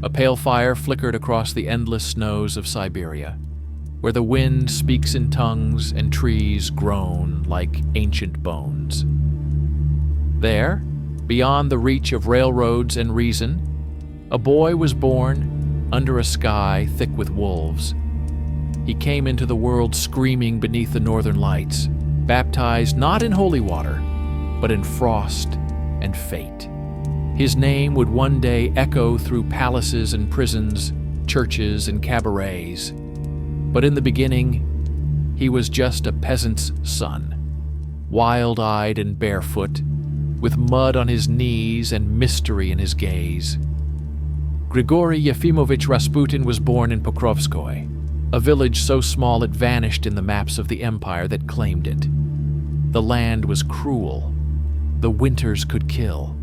A pale fire flickered across the endless snows of Siberia, where the wind speaks in tongues and trees groan like ancient bones. There, beyond the reach of railroads and reason, a boy was born under a sky thick with wolves. He came into the world screaming beneath the northern lights, baptized not in holy water, but in frost and fate. His name would one day echo through palaces and prisons, churches and cabarets. But in the beginning, he was just a peasant's son, wild-eyed and barefoot, with mud on his knees and mystery in his gaze. Grigory Yefimovich Rasputin was born in Pokrovskoye, a village so small it vanished in the maps of the empire that claimed it. The land was cruel, the winters could kill,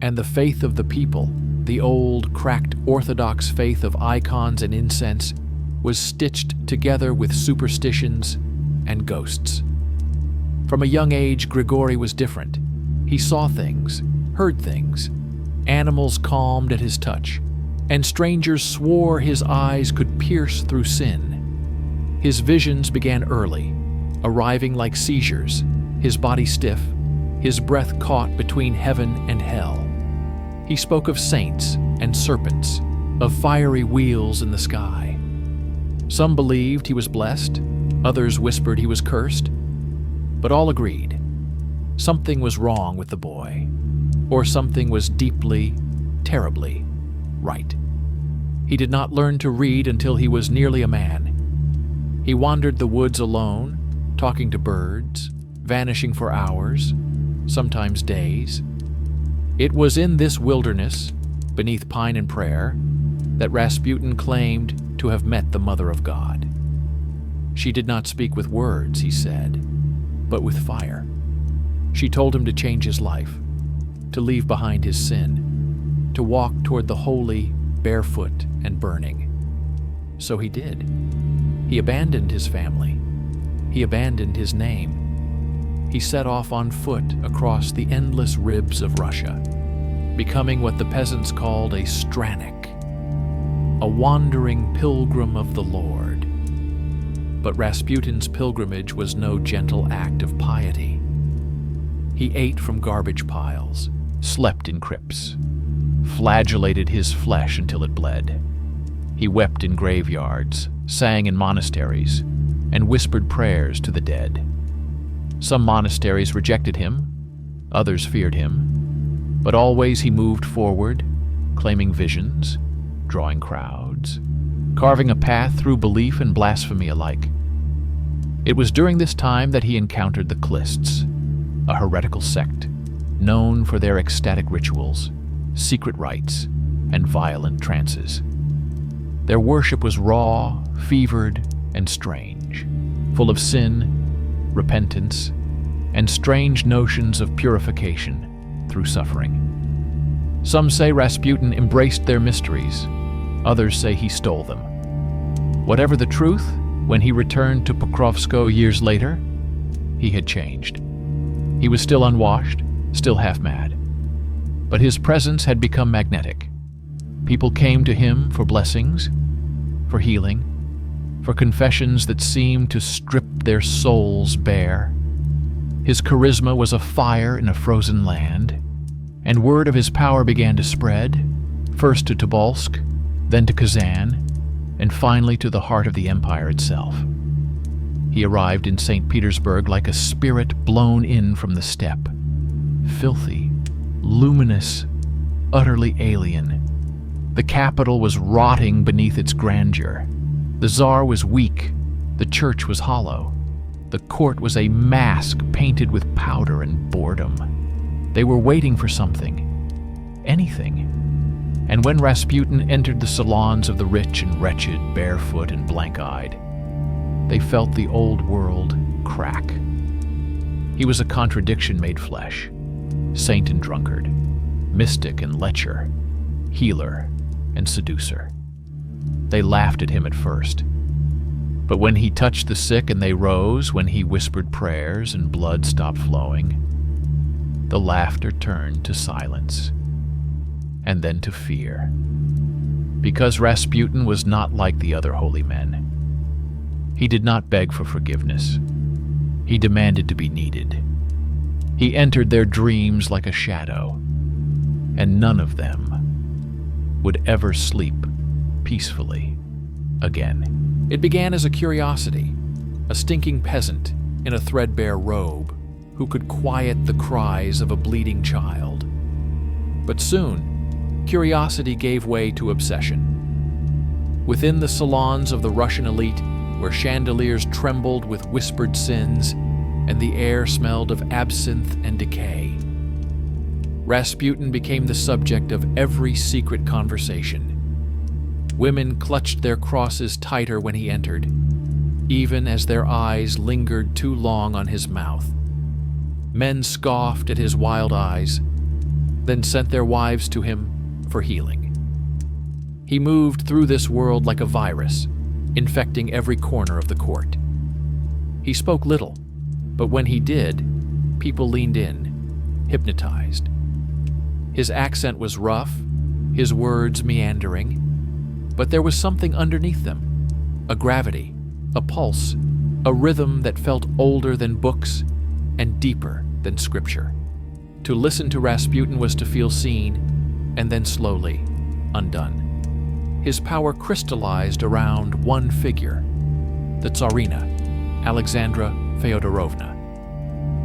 and the faith of the people, the old, cracked Orthodox faith of icons and incense, was stitched together with superstitions and ghosts. From a young age, Grigory was different. He saw things, heard things. Animals calmed at his touch, and strangers swore his eyes could pierce through sin. His visions began early, arriving like seizures, his body stiff, his breath caught between heaven and hell. He spoke of saints and serpents, of fiery wheels in the sky. Some believed he was blessed, others whispered he was cursed, but all agreed something was wrong with the boy, or something was deeply, terribly right. He did not learn to read until he was nearly a man. He wandered the woods alone, talking to birds, vanishing for hours, sometimes days. It was in this wilderness, beneath pine and prayer, that Rasputin claimed to have met the Mother of God. She did not speak with words, he said, but with fire. She told him to change his life, to leave behind his sin, to walk toward the holy, barefoot and burning. So he did. He abandoned his family. He abandoned his name. He set off on foot across the endless ribs of Russia, becoming what the peasants called a strannik, a wandering pilgrim of the Lord. But Rasputin's pilgrimage was no gentle act of piety. He ate from garbage piles, slept in crypts, flagellated his flesh until it bled. He wept in graveyards, sang in monasteries, and whispered prayers to the dead. Some monasteries rejected him, others feared him, but always he moved forward, claiming visions, drawing crowds, carving a path through belief and blasphemy alike. It was during this time that he encountered the Klists, a heretical sect known for their ecstatic rituals, secret rites, and violent trances. Their worship was raw, fevered, and strange, full of sin, repentance, and strange notions of purification through suffering. Some say Rasputin embraced their mysteries, others say he stole them. Whatever the truth, when he returned to Pokrovskoye years later, he had changed. He was still unwashed, still half-mad. But his presence had become magnetic. People came to him for blessings, for healing, for confessions that seemed to strip their souls bare. His charisma was a fire in a frozen land, and word of his power began to spread, first to Tobolsk, then to Kazan, and finally to the heart of the empire itself. He arrived in St. Petersburg like a spirit blown in from the steppe, filthy, luminous, utterly alien. The capital was rotting beneath its grandeur. The Tsar was weak, the church was hollow. The court was a mask painted with powder and boredom. They were waiting for something, anything. And when Rasputin entered the salons of the rich and wretched, barefoot and blank-eyed, they felt the old world crack. He was a contradiction made flesh, saint and drunkard, mystic and lecher, healer and seducer. They laughed at him at first, but when he touched the sick and they rose, when he whispered prayers and blood stopped flowing, the laughter turned to silence, and then to fear. Because Rasputin was not like the other holy men. He did not beg for forgiveness. He demanded to be needed. He entered their dreams like a shadow, and none of them would ever sleep peacefully again. It began as a curiosity, a stinking peasant in a threadbare robe who could quiet the cries of a bleeding child. But soon, curiosity gave way to obsession. Within the salons of the Russian elite, where chandeliers trembled with whispered sins and the air smelled of absinthe and decay, Rasputin became the subject of every secret conversation. Women clutched their crosses tighter when he entered, even as their eyes lingered too long on his mouth. Men scoffed at his wild eyes, then sent their wives to him for healing. He moved through this world like a virus, infecting every corner of the court. He spoke little, but when he did, people leaned in, hypnotized. His accent was rough, his words meandering, but there was something underneath them, a gravity, a pulse, a rhythm that felt older than books and deeper than scripture. To listen to Rasputin was to feel seen, and then slowly undone. His power crystallized around one figure, the Tsarina, Alexandra Feodorovna.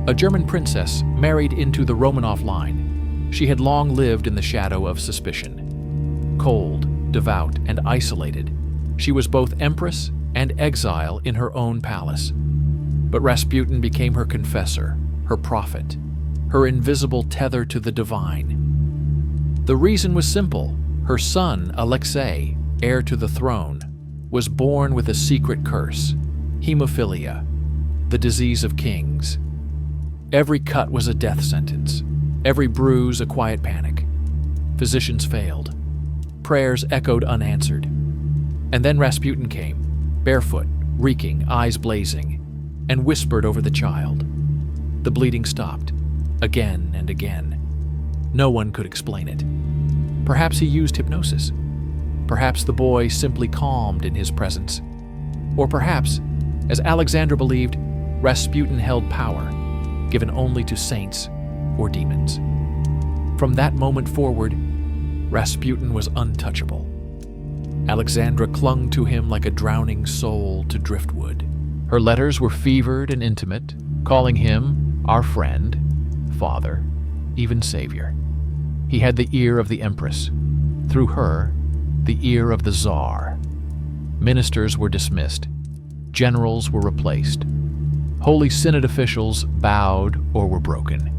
A German princess married into the Romanov line, she had long lived in the shadow of suspicion. Cold, devout, and isolated, she was both empress and exile in her own palace. But Rasputin became her confessor, her prophet, her invisible tether to the divine. The reason was simple. Her son, Alexei, heir to the throne, was born with a secret curse, hemophilia, the disease of kings. Every cut was a death sentence, every bruise a quiet panic. Physicians failed. Prayers echoed unanswered. And then Rasputin came, barefoot, reeking, eyes blazing, and whispered over the child. The bleeding stopped, again and again. No one could explain it. Perhaps he used hypnosis. Perhaps the boy simply calmed in his presence. Or perhaps, as Alexandra believed, Rasputin held power, given only to saints or demons. From that moment forward, Rasputin was untouchable. Alexandra clung to him like a drowning soul to driftwood. Her letters were fevered and intimate, calling him our friend, father, even savior. He had the ear of the empress. Through her, the ear of the czar. Ministers were dismissed. Generals were replaced. Holy Synod officials bowed or were broken.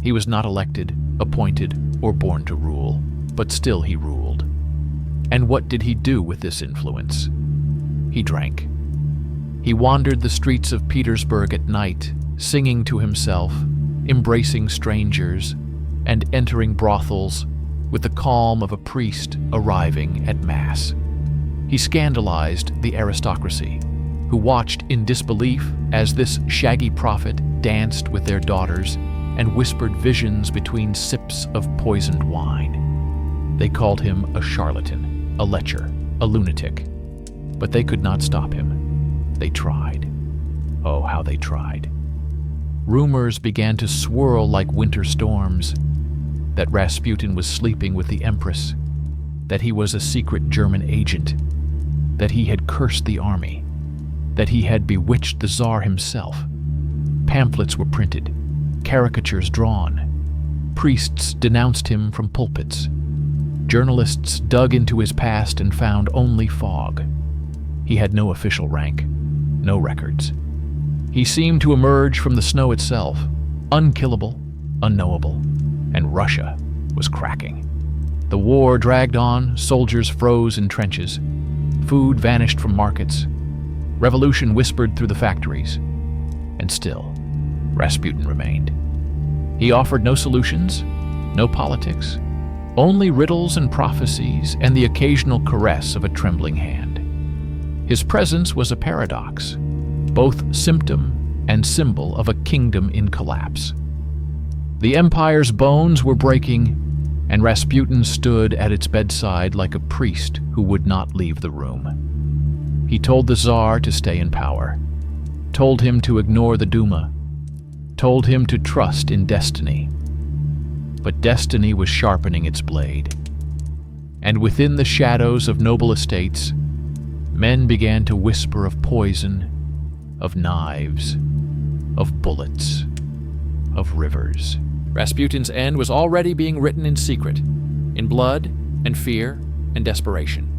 He was not elected, appointed, or born to rule, but still he ruled. And what did he do with this influence? He drank. He wandered the streets of Petersburg at night, singing to himself, embracing strangers, and entering brothels with the calm of a priest arriving at Mass. He scandalized the aristocracy, who watched in disbelief as this shaggy prophet danced with their daughters and whispered visions between sips of poisoned wine. They called him a charlatan, a lecher, a lunatic, but they could not stop him. They tried. Oh, how they tried. Rumors began to swirl like winter storms, that Rasputin was sleeping with the empress, that he was a secret German agent, that he had cursed the army, that he had bewitched the Tsar himself. Pamphlets were printed, caricatures drawn. Priests denounced him from pulpits. Journalists dug into his past and found only fog. He had no official rank, no records. He seemed to emerge from the snow itself, unkillable, unknowable, and Russia was cracking. The war dragged on, soldiers froze in trenches, food vanished from markets, revolution whispered through the factories, and still, Rasputin remained. He offered no solutions, no politics, only riddles and prophecies and the occasional caress of a trembling hand. His presence was a paradox, both symptom and symbol of a kingdom in collapse. The empire's bones were breaking, and Rasputin stood at its bedside like a priest who would not leave the room. He told the Tsar to stay in power, told him to ignore the Duma, told him to trust in destiny. But destiny was sharpening its blade, and within the shadows of noble estates, men began to whisper of poison, of knives, of bullets, of rivers. Rasputin's end was already being written in secret, in blood and fear and desperation.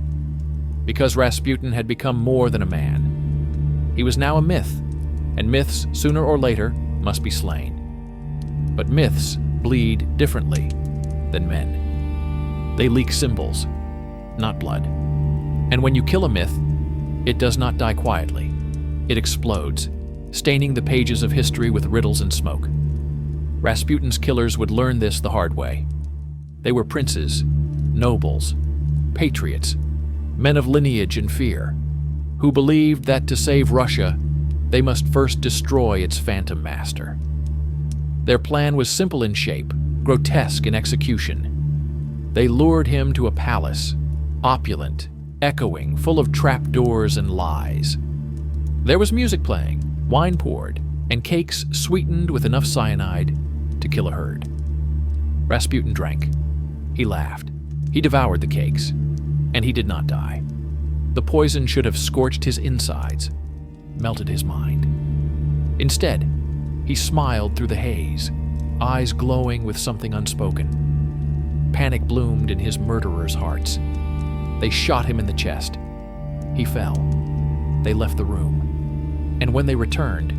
Because Rasputin had become more than a man. He was now a myth, and myths, sooner or later, must be slain. But myths bleed differently than men. They leak symbols, not blood. And when you kill a myth, it does not die quietly. It explodes, staining the pages of history with riddles and smoke. Rasputin's killers would learn this the hard way. They were princes, nobles, patriots, men of lineage and fear, who believed that to save Russia, they must first destroy its phantom master. Their plan was simple in shape, grotesque in execution. They lured him to a palace, opulent, echoing, full of trapdoors and lies. There was music playing, wine poured, and cakes sweetened with enough cyanide to kill a herd. Rasputin drank. He laughed. He devoured the cakes. And he did not die. The poison should have scorched his insides, melted his mind. Instead, he smiled through the haze, eyes glowing with something unspoken. Panic bloomed in his murderers' hearts. They shot him in the chest. He fell. They left the room. And when they returned,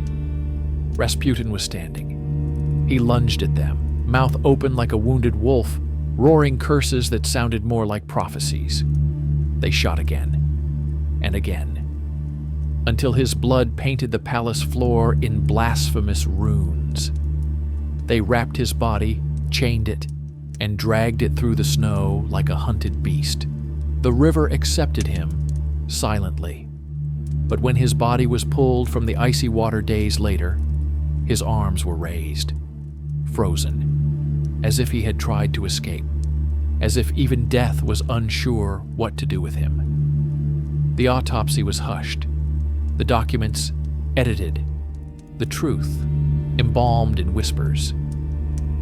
Rasputin was standing. He lunged at them, mouth open like a wounded wolf, roaring curses that sounded more like prophecies. They shot again, and again, until his blood painted the palace floor in blasphemous runes. They wrapped his body, chained it, and dragged it through the snow like a hunted beast. The river accepted him, silently. But when his body was pulled from the icy water days later, his arms were raised, frozen, as if he had tried to escape, as if even death was unsure what to do with him. The autopsy was hushed, the documents edited, the truth embalmed in whispers.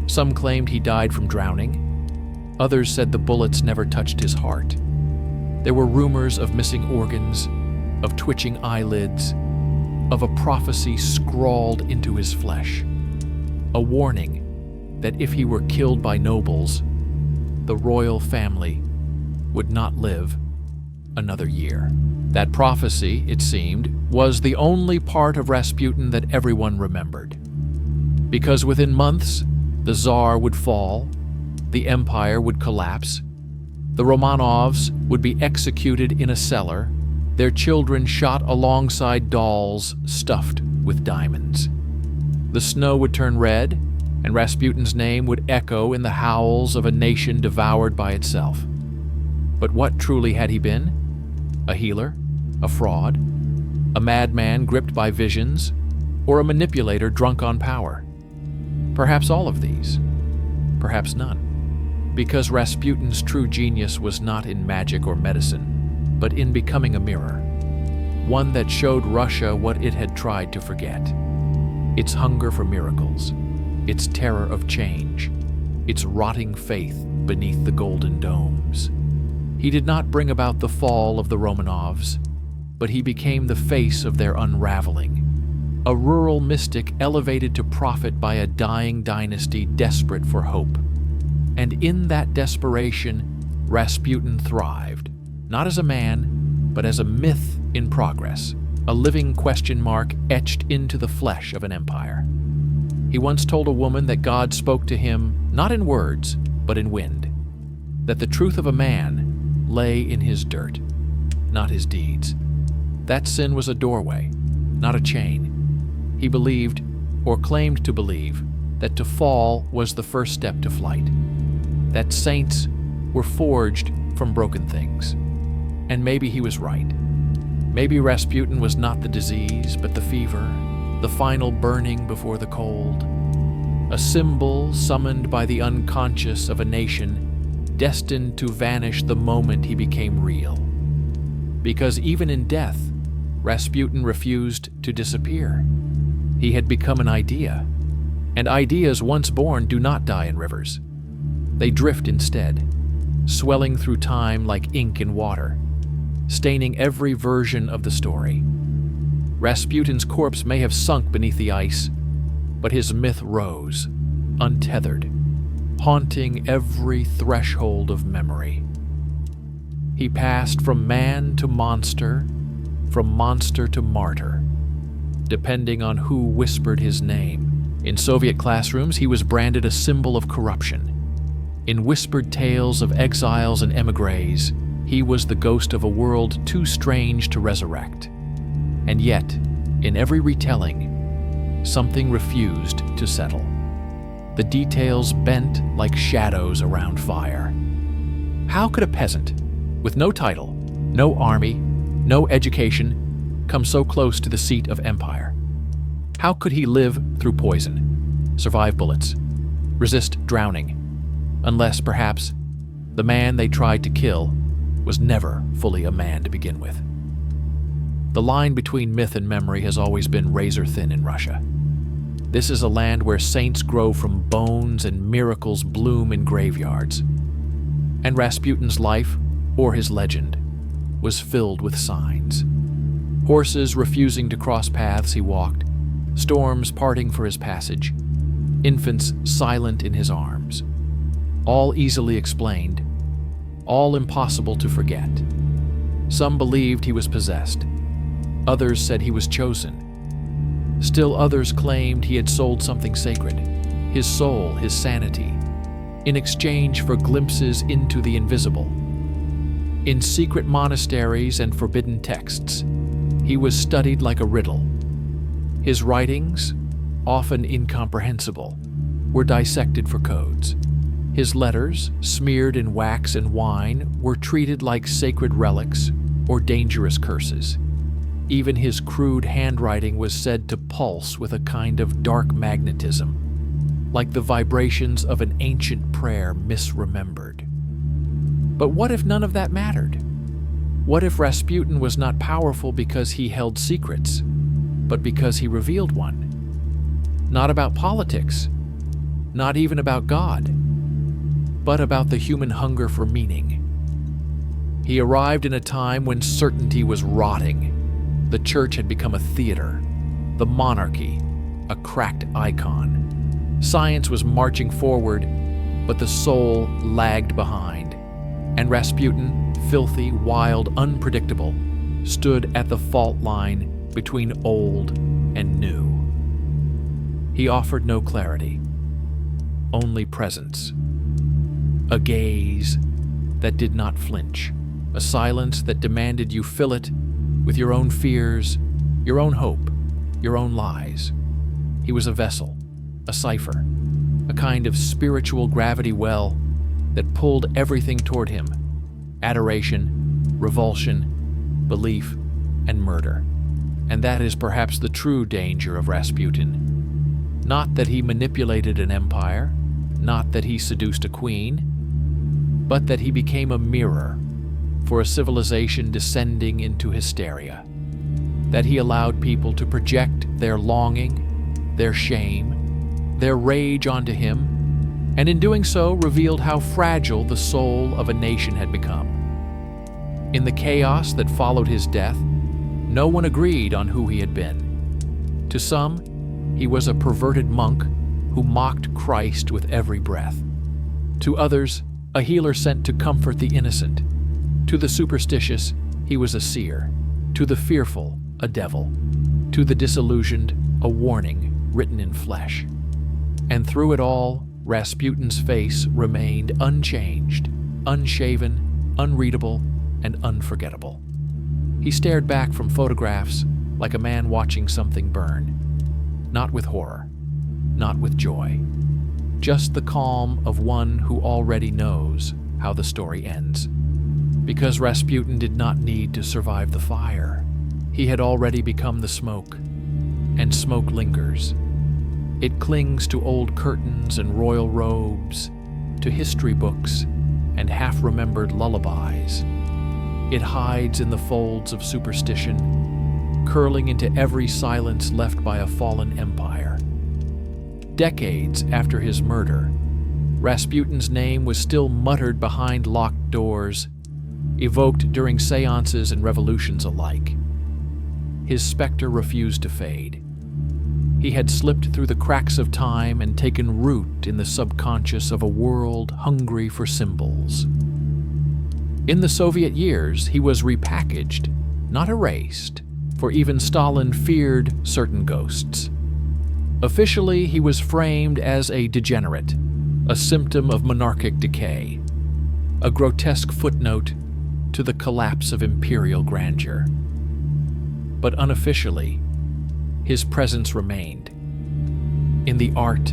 Some claimed he died from drowning. Others said the bullets never touched his heart. There were rumors of missing organs, of twitching eyelids, of a prophecy scrawled into his flesh. A warning that if he were killed by nobles, the royal family would not live another year. That prophecy, it seemed, was the only part of Rasputin that everyone remembered. Because within months, the Tsar would fall, the empire would collapse, the Romanovs would be executed in a cellar, their children shot alongside dolls stuffed with diamonds. The snow would turn red, and Rasputin's name would echo in the howls of a nation devoured by itself. But what truly had he been? A healer? A fraud? A madman gripped by visions? Or a manipulator drunk on power? Perhaps all of these. Perhaps none. Because Rasputin's true genius was not in magic or medicine, but in becoming a mirror. One that showed Russia what it had tried to forget. Its hunger for miracles. Its terror of change, its rotting faith beneath the golden domes. He did not bring about the fall of the Romanovs, but he became the face of their unraveling, a rural mystic elevated to prophet by a dying dynasty desperate for hope. And in that desperation, Rasputin thrived, not as a man, but as a myth in progress, a living question mark etched into the flesh of an empire. He once told a woman that God spoke to him not in words, but in wind, that the truth of a man lay in his dirt, not his deeds. That sin was a doorway, not a chain. He believed, or claimed to believe, that to fall was the first step to flight, that saints were forged from broken things. And maybe he was right. Maybe Rasputin was not the disease, but the fever, the final burning before the cold, a symbol summoned by the unconscious of a nation destined to vanish the moment he became real. Because even in death, Rasputin refused to disappear. He had become an idea, and ideas once born do not die in rivers. They drift instead, swelling through time like ink in water, staining every version of the story. Rasputin's corpse may have sunk beneath the ice, but his myth rose, untethered, haunting every threshold of memory. He passed from man to monster, from monster to martyr, depending on who whispered his name. In Soviet classrooms, he was branded a symbol of corruption. In whispered tales of exiles and émigrés, he was the ghost of a world too strange to resurrect. And yet, in every retelling, something refused to settle. The details bent like shadows around fire. How could a peasant, with no title, no army, no education, come so close to the seat of empire? How could he live through poison, survive bullets, resist drowning, unless, perhaps, the man they tried to kill was never fully a man to begin with? The line between myth and memory has always been razor-thin in Russia. This is a land where saints grow from bones and miracles bloom in graveyards. And Rasputin's life, or his legend, was filled with signs. Horses refusing to cross paths he walked, storms parting for his passage, infants silent in his arms. All easily explained, all impossible to forget. Some believed he was possessed. Others said he was chosen. Still others claimed he had sold something sacred, his soul, his sanity, in exchange for glimpses into the invisible. In secret monasteries and forbidden texts, he was studied like a riddle. His writings, often incomprehensible, were dissected for codes. His letters, smeared in wax and wine, were treated like sacred relics or dangerous curses. Even his crude handwriting was said to pulse with a kind of dark magnetism, like the vibrations of an ancient prayer misremembered. But what if none of that mattered? What if Rasputin was not powerful because he held secrets, but because he revealed one? Not about politics, not even about God, but about the human hunger for meaning. He arrived in a time when certainty was rotting. The church had become a theater, the monarchy, a cracked icon. Science was marching forward, but the soul lagged behind. And Rasputin, filthy, wild, unpredictable, stood at the fault line between old and new. He offered no clarity, only presence. A gaze that did not flinch, a silence that demanded you fill it with your own fears, your own hope, your own lies. He was a vessel, a cipher, a kind of spiritual gravity well that pulled everything toward him: adoration, revulsion, belief, and murder. And that is perhaps the true danger of Rasputin. Not that he manipulated an empire, not that he seduced a queen, but that he became a mirror for a civilization descending into hysteria. That he allowed people to project their longing, their shame, their rage onto him, and in doing so revealed how fragile the soul of a nation had become. In the chaos that followed his death, no one agreed on who he had been. To some, he was a perverted monk who mocked Christ with every breath. To others, a healer sent to comfort the innocent. To the superstitious, he was a seer. To the fearful, a devil. To the disillusioned, a warning written in flesh. And through it all, Rasputin's face remained unchanged, unshaven, unreadable, and unforgettable. He stared back from photographs like a man watching something burn. Not with horror, not with joy. Just the calm of one who already knows how the story ends. Because Rasputin did not need to survive the fire. He had already become the smoke, and smoke lingers. It clings to old curtains and royal robes, to history books, and half-remembered lullabies. It hides in the folds of superstition, curling into every silence left by a fallen empire. Decades after his murder, Rasputin's name was still muttered behind locked doors, evoked during séances and revolutions alike. His specter refused to fade. He had slipped through the cracks of time and taken root in the subconscious of a world hungry for symbols. In the Soviet years, he was repackaged, not erased, for even Stalin feared certain ghosts. Officially, he was framed as a degenerate, a symptom of monarchic decay, a grotesque footnote to the collapse of imperial grandeur. But unofficially, his presence remained. In the art,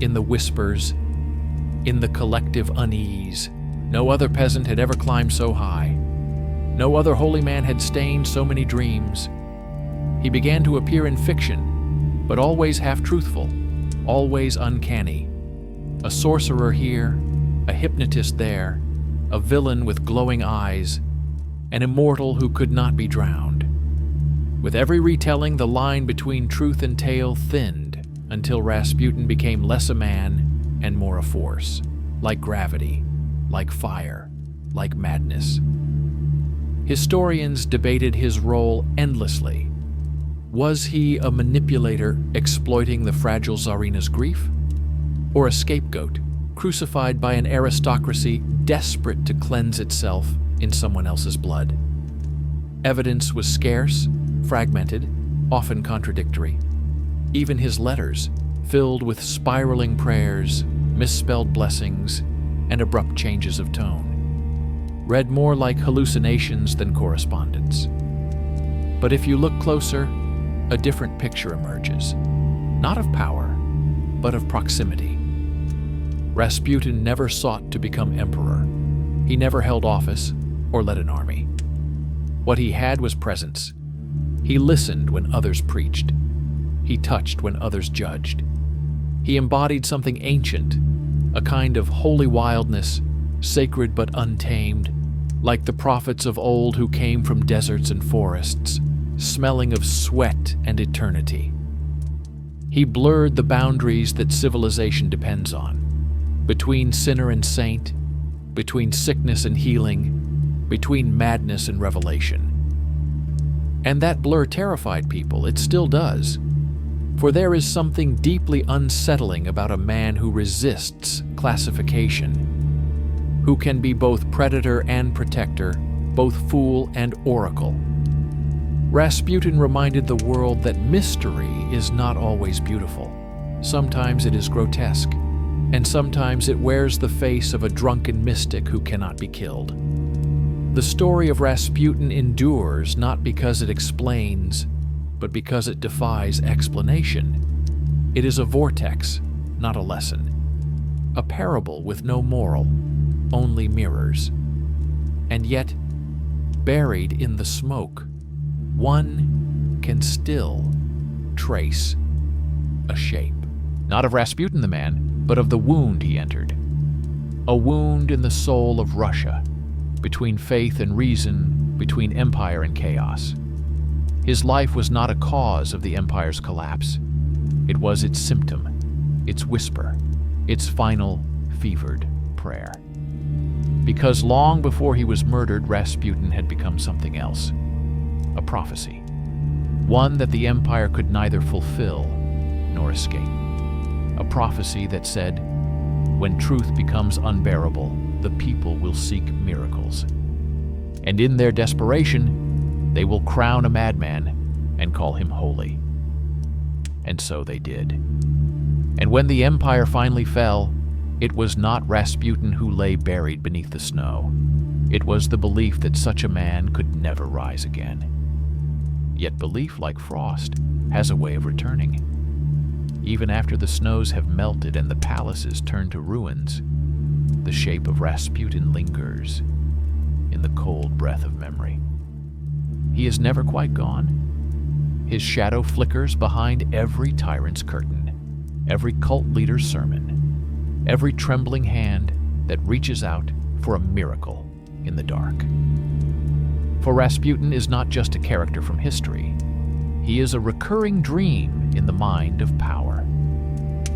in the whispers, in the collective unease. No other peasant had ever climbed so high. No other holy man had stained so many dreams. He began to appear in fiction, but always half-truthful, always uncanny. A sorcerer here, a hypnotist there, a villain with glowing eyes, an immortal who could not be drowned. With every retelling, the line between truth and tale thinned until Rasputin became less a man and more a force, like gravity, like fire, like madness. Historians debated his role endlessly. Was he a manipulator exploiting the fragile Tsarina's grief? Or a scapegoat, crucified by an aristocracy desperate to cleanse itself in someone else's blood? Evidence was scarce, fragmented, often contradictory. Even his letters, filled with spiraling prayers, misspelled blessings, and abrupt changes of tone, read more like hallucinations than correspondence. But if you look closer, a different picture emerges, not of power, but of proximity. Rasputin never sought to become emperor. He never held office or led an army. What he had was presence. He listened when others preached. He touched when others judged. He embodied something ancient, a kind of holy wildness, sacred but untamed, like the prophets of old who came from deserts and forests, smelling of sweat and eternity. He blurred the boundaries that civilization depends on, between sinner and saint, between sickness and healing, between madness and revelation. And that blur terrified people, it still does. For there is something deeply unsettling about a man who resists classification, who can be both predator and protector, both fool and oracle. Rasputin reminded the world that mystery is not always beautiful. Sometimes it is grotesque, and sometimes it wears the face of a drunken mystic who cannot be killed. The story of Rasputin endures not because it explains, but because it defies explanation. It is a vortex, not a lesson. A parable with no moral, only mirrors. And yet, buried in the smoke, one can still trace a shape. Not of Rasputin the man, but of the wound he entered. A wound in the soul of Russia, between faith and reason, between empire and chaos. His life was not a cause of the empire's collapse. It was its symptom, its whisper, its final, fevered prayer. Because long before he was murdered, Rasputin had become something else. A prophecy. One that the empire could neither fulfill nor escape. A prophecy that said, when truth becomes unbearable, the people will seek miracles. And in their desperation, they will crown a madman and call him holy. And so they did. And when the empire finally fell, it was not Rasputin who lay buried beneath the snow. It was the belief that such a man could never rise again. Yet belief, like frost, has a way of returning. Even after the snows have melted and the palaces turn to ruins, the shape of Rasputin lingers in the cold breath of memory. He is never quite gone. His shadow flickers behind every tyrant's curtain, every cult leader's sermon, every trembling hand that reaches out for a miracle in the dark. For Rasputin is not just a character from history. He is a recurring dream in the mind of power.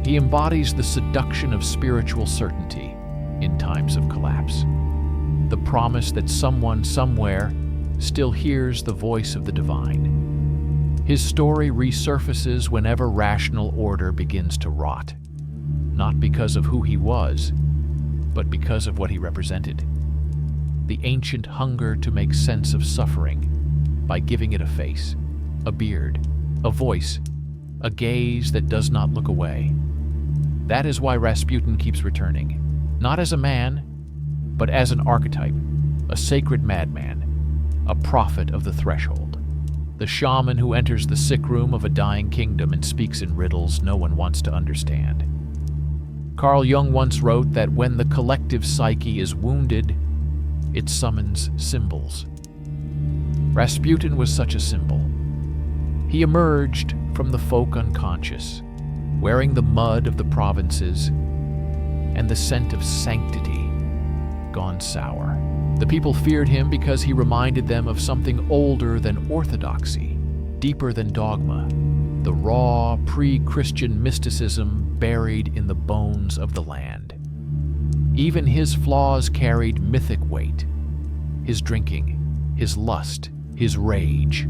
He embodies the seduction of spiritual certainty in times of collapse. The promise that someone somewhere still hears the voice of the divine. His story resurfaces whenever rational order begins to rot, not because of who he was, but because of what he represented. The ancient hunger to make sense of suffering by giving it a face, a beard, a voice, a gaze that does not look away. That is why Rasputin keeps returning, not as a man, but as an archetype, a sacred madman, a prophet of the threshold, the shaman who enters the sick room of a dying kingdom and speaks in riddles no one wants to understand. Carl Jung once wrote that when the collective psyche is wounded, it summons symbols. Rasputin was such a symbol. He emerged from the folk unconscious, wearing the mud of the provinces and the scent of sanctity gone sour. The people feared him because he reminded them of something older than orthodoxy, deeper than dogma, the raw, pre-Christian mysticism buried in the bones of the land. Even his flaws carried mythic weight. His drinking, his lust, his rage.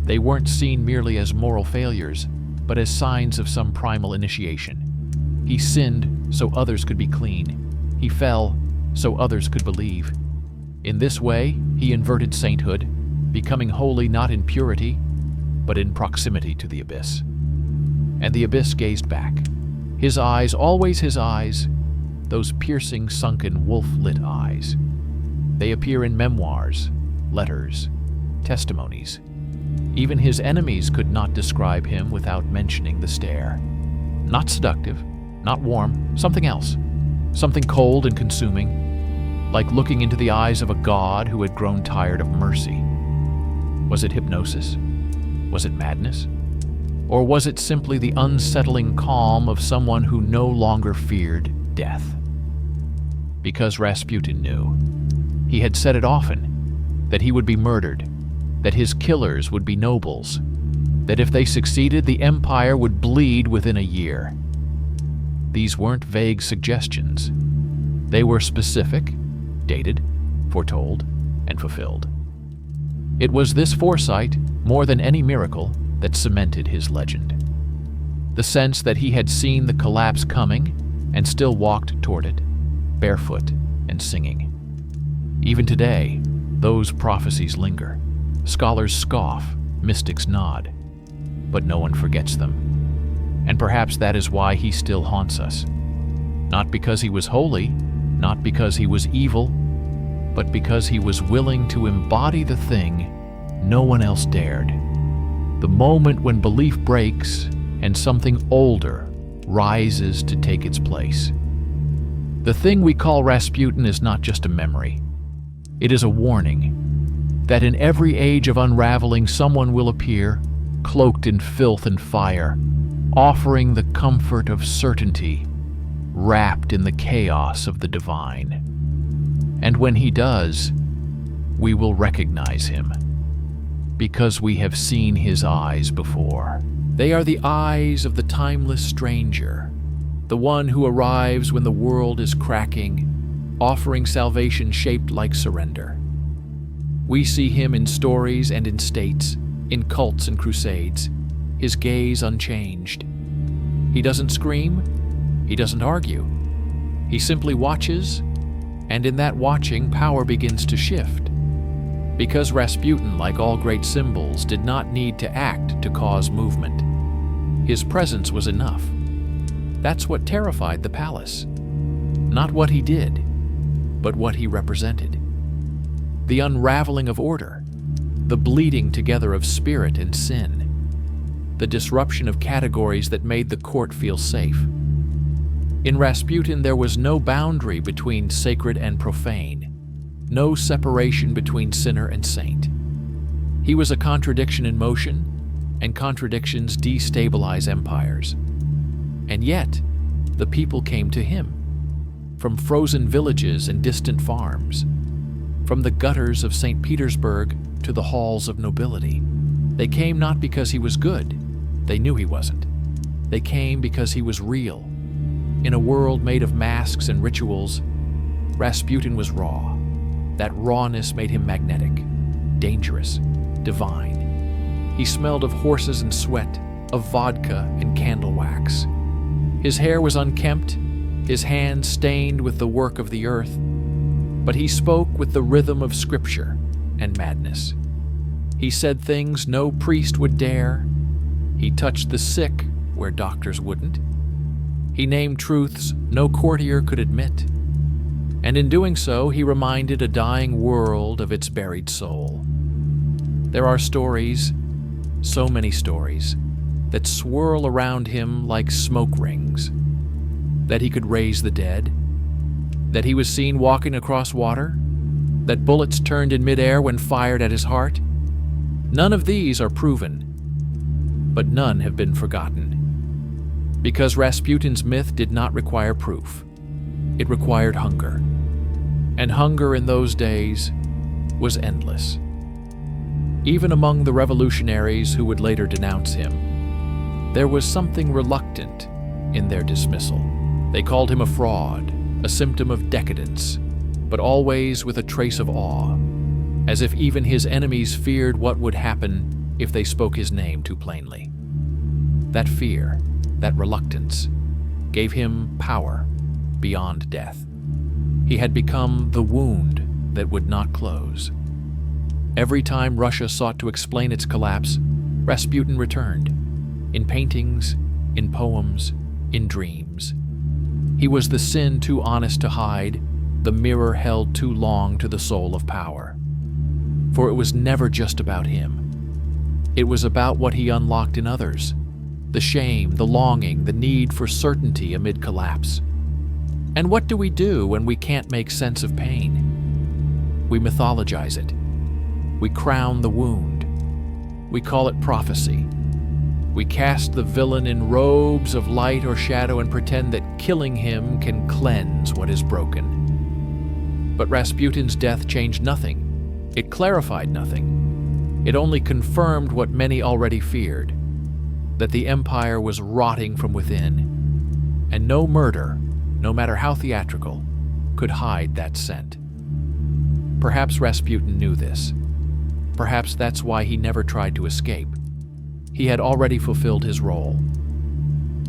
They weren't seen merely as moral failures, but as signs of some primal initiation. He sinned so others could be clean. He fell so others could believe. In this way, he inverted sainthood, becoming holy not in purity, but in proximity to the abyss. And the abyss gazed back. His eyes, always his eyes, those piercing, sunken, wolf-lit eyes. They appear in memoirs, letters, testimonies. Even his enemies could not describe him without mentioning the stare. Not seductive, not warm, something else. Something cold and consuming, like looking into the eyes of a god who had grown tired of mercy. Was it hypnosis? Was it madness? Or was it simply the unsettling calm of someone who no longer feared death? Because Rasputin knew. He had said it often, that he would be murdered, that his killers would be nobles, that if they succeeded, the empire would bleed within a year. These weren't vague suggestions. They were specific, dated, foretold, and fulfilled. It was this foresight, more than any miracle, that cemented his legend. The sense that he had seen the collapse coming and still walked toward it, barefoot and singing. Even today, those prophecies linger. Scholars scoff, mystics nod, but no one forgets them. And perhaps that is why he still haunts us. Not because he was holy, not because he was evil, but because he was willing to embody the thing no one else dared. The moment when belief breaks and something older rises to take its place. The thing we call Rasputin is not just a memory. It is a warning that in every age of unraveling, someone will appear, cloaked in filth and fire, offering the comfort of certainty, wrapped in the chaos of the divine. And when he does, we will recognize him, because we have seen his eyes before. They are the eyes of the timeless stranger, the one who arrives when the world is cracking, offering salvation shaped like surrender. We see him in stories and in states, in cults and crusades, his gaze unchanged. He doesn't scream, he doesn't argue. He simply watches, and in that watching, power begins to shift. Because Rasputin, like all great symbols, did not need to act to cause movement. His presence was enough. That's what terrified the palace. Not what he did, but what he represented. The unraveling of order, the bleeding together of spirit and sin, the disruption of categories that made the court feel safe. In Rasputin, there was no boundary between sacred and profane, no separation between sinner and saint. He was a contradiction in motion, and contradictions destabilize empires. And yet, the people came to him. from frozen villages and distant farms, from the gutters of St. Petersburg to the halls of nobility. They came not because he was good. They knew he wasn't. They came because he was real. In a world made of masks and rituals, Rasputin was raw. That rawness made him magnetic, dangerous, divine. He smelled of horses and sweat, of vodka and candle wax. His hair was unkempt, his hands stained with the work of the earth, but he spoke with the rhythm of scripture and madness. He said things no priest would dare. He touched the sick where doctors wouldn't. He named truths no courtier could admit. And in doing so, he reminded a dying world of its buried soul. There are stories, so many stories, that swirl around him like smoke rings. That he could raise the dead, that he was seen walking across water, that bullets turned in midair when fired at his heart. None of these are proven, but none have been forgotten. Because Rasputin's myth did not require proof. It required hunger. And hunger in those days was endless. Even among the revolutionaries who would later denounce him, there was something reluctant in their dismissal. They called him a fraud, a symptom of decadence, but always with a trace of awe, as if even his enemies feared what would happen if they spoke his name too plainly. That fear, that reluctance, gave him power beyond death. He had become the wound that would not close. Every time Russia sought to explain its collapse, Rasputin returned, in paintings, in poems, in dreams. He was the sin too honest to hide, the mirror held too long to the soul of power. For it was never just about him. It was about what he unlocked in others, the shame, the longing, the need for certainty amid collapse. And what do we do when we can't make sense of pain? We mythologize it. We crown the wound. We call it prophecy. We cast the villain in robes of light or shadow and pretend that killing him can cleanse what is broken. But Rasputin's death changed nothing. It clarified nothing. It only confirmed what many already feared, that the empire was rotting from within, and no murder, no matter how theatrical, could hide that scent. Perhaps Rasputin knew this. Perhaps that's why he never tried to escape. He had already fulfilled his role.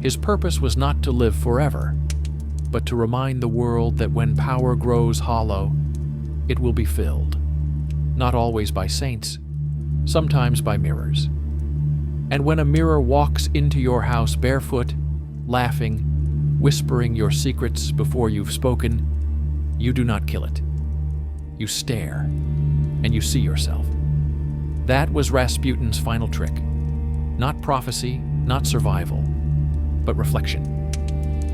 His purpose was not to live forever, but to remind the world that when power grows hollow, it will be filled, not always by saints, sometimes by mirrors. And when a mirror walks into your house barefoot, laughing, whispering your secrets before you've spoken, you do not kill it. You stare, and you see yourself. That was Rasputin's final trick. Not prophecy, not survival, but reflection.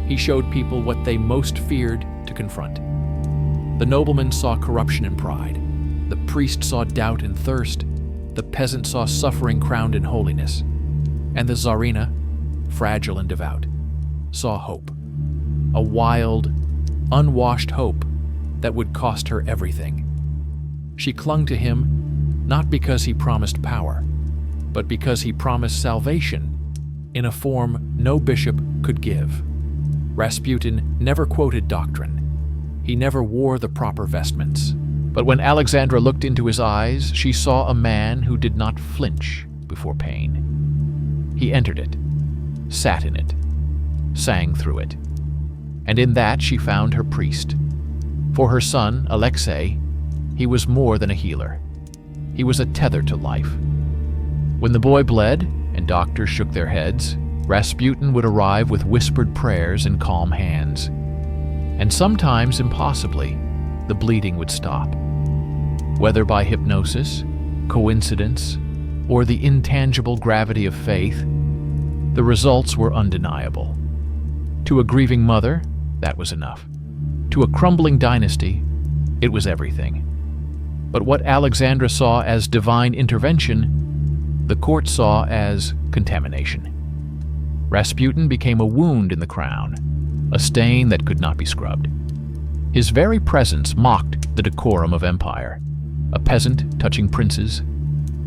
He showed people what they most feared to confront. The nobleman saw corruption and pride. The priest saw doubt and thirst. The peasant saw suffering crowned in holiness. And the Tsarina, fragile and devout, saw hope. A wild, unwashed hope that would cost her everything. She clung to him not because he promised power, but because he promised salvation in a form no bishop could give. Rasputin never quoted doctrine. He never wore the proper vestments. But when Alexandra looked into his eyes, she saw a man who did not flinch before pain. He entered it, sat in it, sang through it. And in that she found her priest. For her son, Alexei, he was more than a healer. He was a tether to life. When the boy bled and doctors shook their heads, Rasputin would arrive with whispered prayers and calm hands. And sometimes, impossibly, the bleeding would stop. Whether by hypnosis, coincidence, or the intangible gravity of faith, the results were undeniable. To a grieving mother, that was enough. To a crumbling dynasty, it was everything. But what Alexandra saw as divine intervention, the court saw as contamination. Rasputin became a wound in the crown, a stain that could not be scrubbed. His very presence mocked the decorum of empire. A peasant touching princes,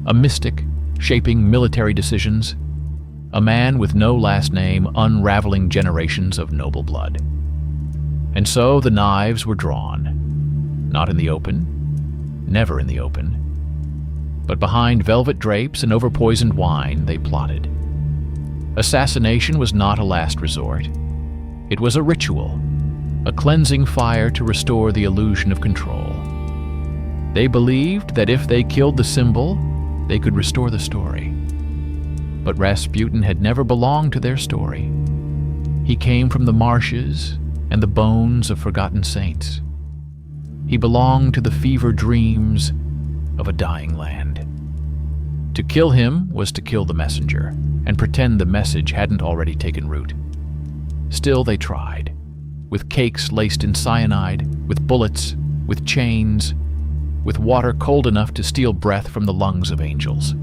a mystic shaping military decisions, a man with no last name unraveling generations of noble blood. And so the knives were drawn, not in the open, never in the open, but behind velvet drapes and over poisoned wine they plotted. Assassination was not a last resort. It was a ritual, a cleansing fire to restore the illusion of control. They believed that if they killed the symbol, they could restore the story. But Rasputin had never belonged to their story. He came from the marshes and the bones of forgotten saints. He belonged to the fever dreams of a dying land. To kill him was to kill the messenger and pretend the message hadn't already taken root. Still they tried, with cakes laced in cyanide, with bullets, with chains, with water cold enough to steal breath from the lungs of angels.